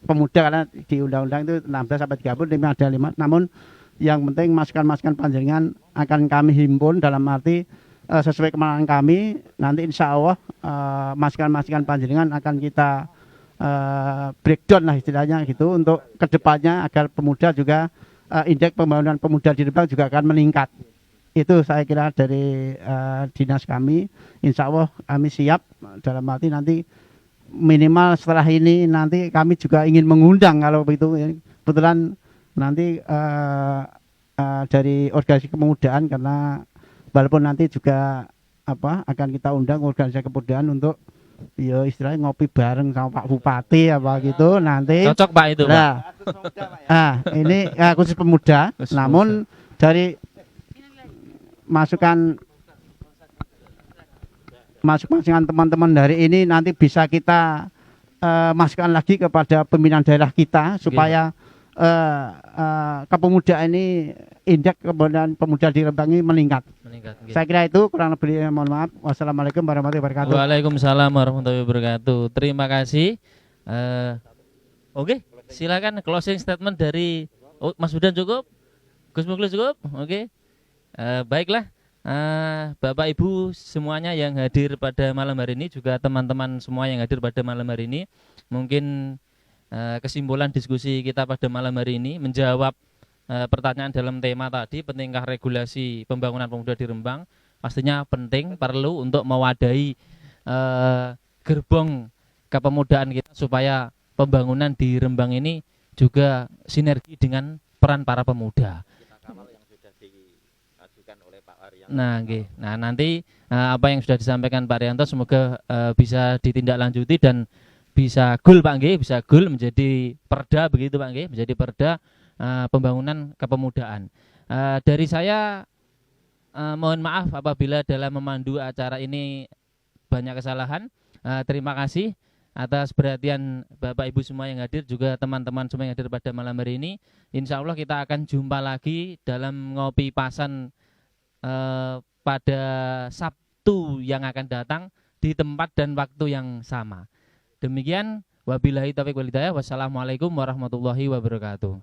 pemuda, karena di undang-undang itu 16 sampai 35 ada 5. Namun yang penting masukan-masukan panjenengan akan kami himpun dalam arti sesuai kemauan kami. Nanti insya Allah masukan-masukan panjenengan akan kita breakdown lah istilahnya gitu, untuk kedepannya agar pemuda juga indeks pembangunan pemuda di Rembang juga akan meningkat. itu saya kira dari dinas kami. Insya Allah kami siap dalam arti nanti minimal setelah ini nanti kami juga ingin mengundang kalau begitu. Kebetulan nanti dari organisasi kepemudaan, karena walaupun nanti juga akan kita undang organisasi kepemudaan untuk ya istilahnya ngopi bareng sama Pak Bupati apa gitu nanti. Cocok Pak itu, Pak. Ini khusus pemuda. Khusus namun dari masukan teman-teman dari ini nanti bisa kita masukkan lagi kepada pembinaan daerah kita supaya kepemudaan ini, indeks kepemudaan pemuda di Rembang ini meningkat. Saya kira itu kurang lebih, mohon maaf. Wassalamualaikum warahmatullahi wabarakatuh. Waalaikumsalam warahmatullahi wabarakatuh. Terima kasih. Oke, silakan closing statement dari Mas Budan cukup? Gus Mukhlis cukup? Oke. Baiklah. Bapak Ibu semuanya yang hadir pada malam hari ini, juga teman-teman semua yang hadir pada malam hari ini, mungkin kesimpulan diskusi kita pada malam hari ini menjawab pertanyaan dalam tema tadi, pentingkah regulasi pembangunan pemuda di Rembang. Pastinya penting, perlu untuk mewadahi gerbong kepemudaan kita supaya pembangunan di Rembang ini juga sinergi dengan peran para pemuda. Nah, okay. Nah nanti apa yang sudah disampaikan Pak Rianto semoga bisa ditindaklanjuti dan bisa goal Pak Nggih, bisa goal menjadi perda begitu Pak Nggih, menjadi perda pembangunan kepemudaan. Dari saya mohon maaf apabila dalam memandu acara ini banyak kesalahan. Terima kasih atas perhatian Bapak Ibu semua yang hadir, juga teman-teman semua yang hadir pada malam hari ini. Insya Allah kita akan jumpa lagi dalam ngopi pasan pada Sabtu yang akan datang di tempat dan waktu yang sama. Demikian, wabillahi taufiq wal hidayah. Wassalamualaikum warahmatullahi wabarakatuh.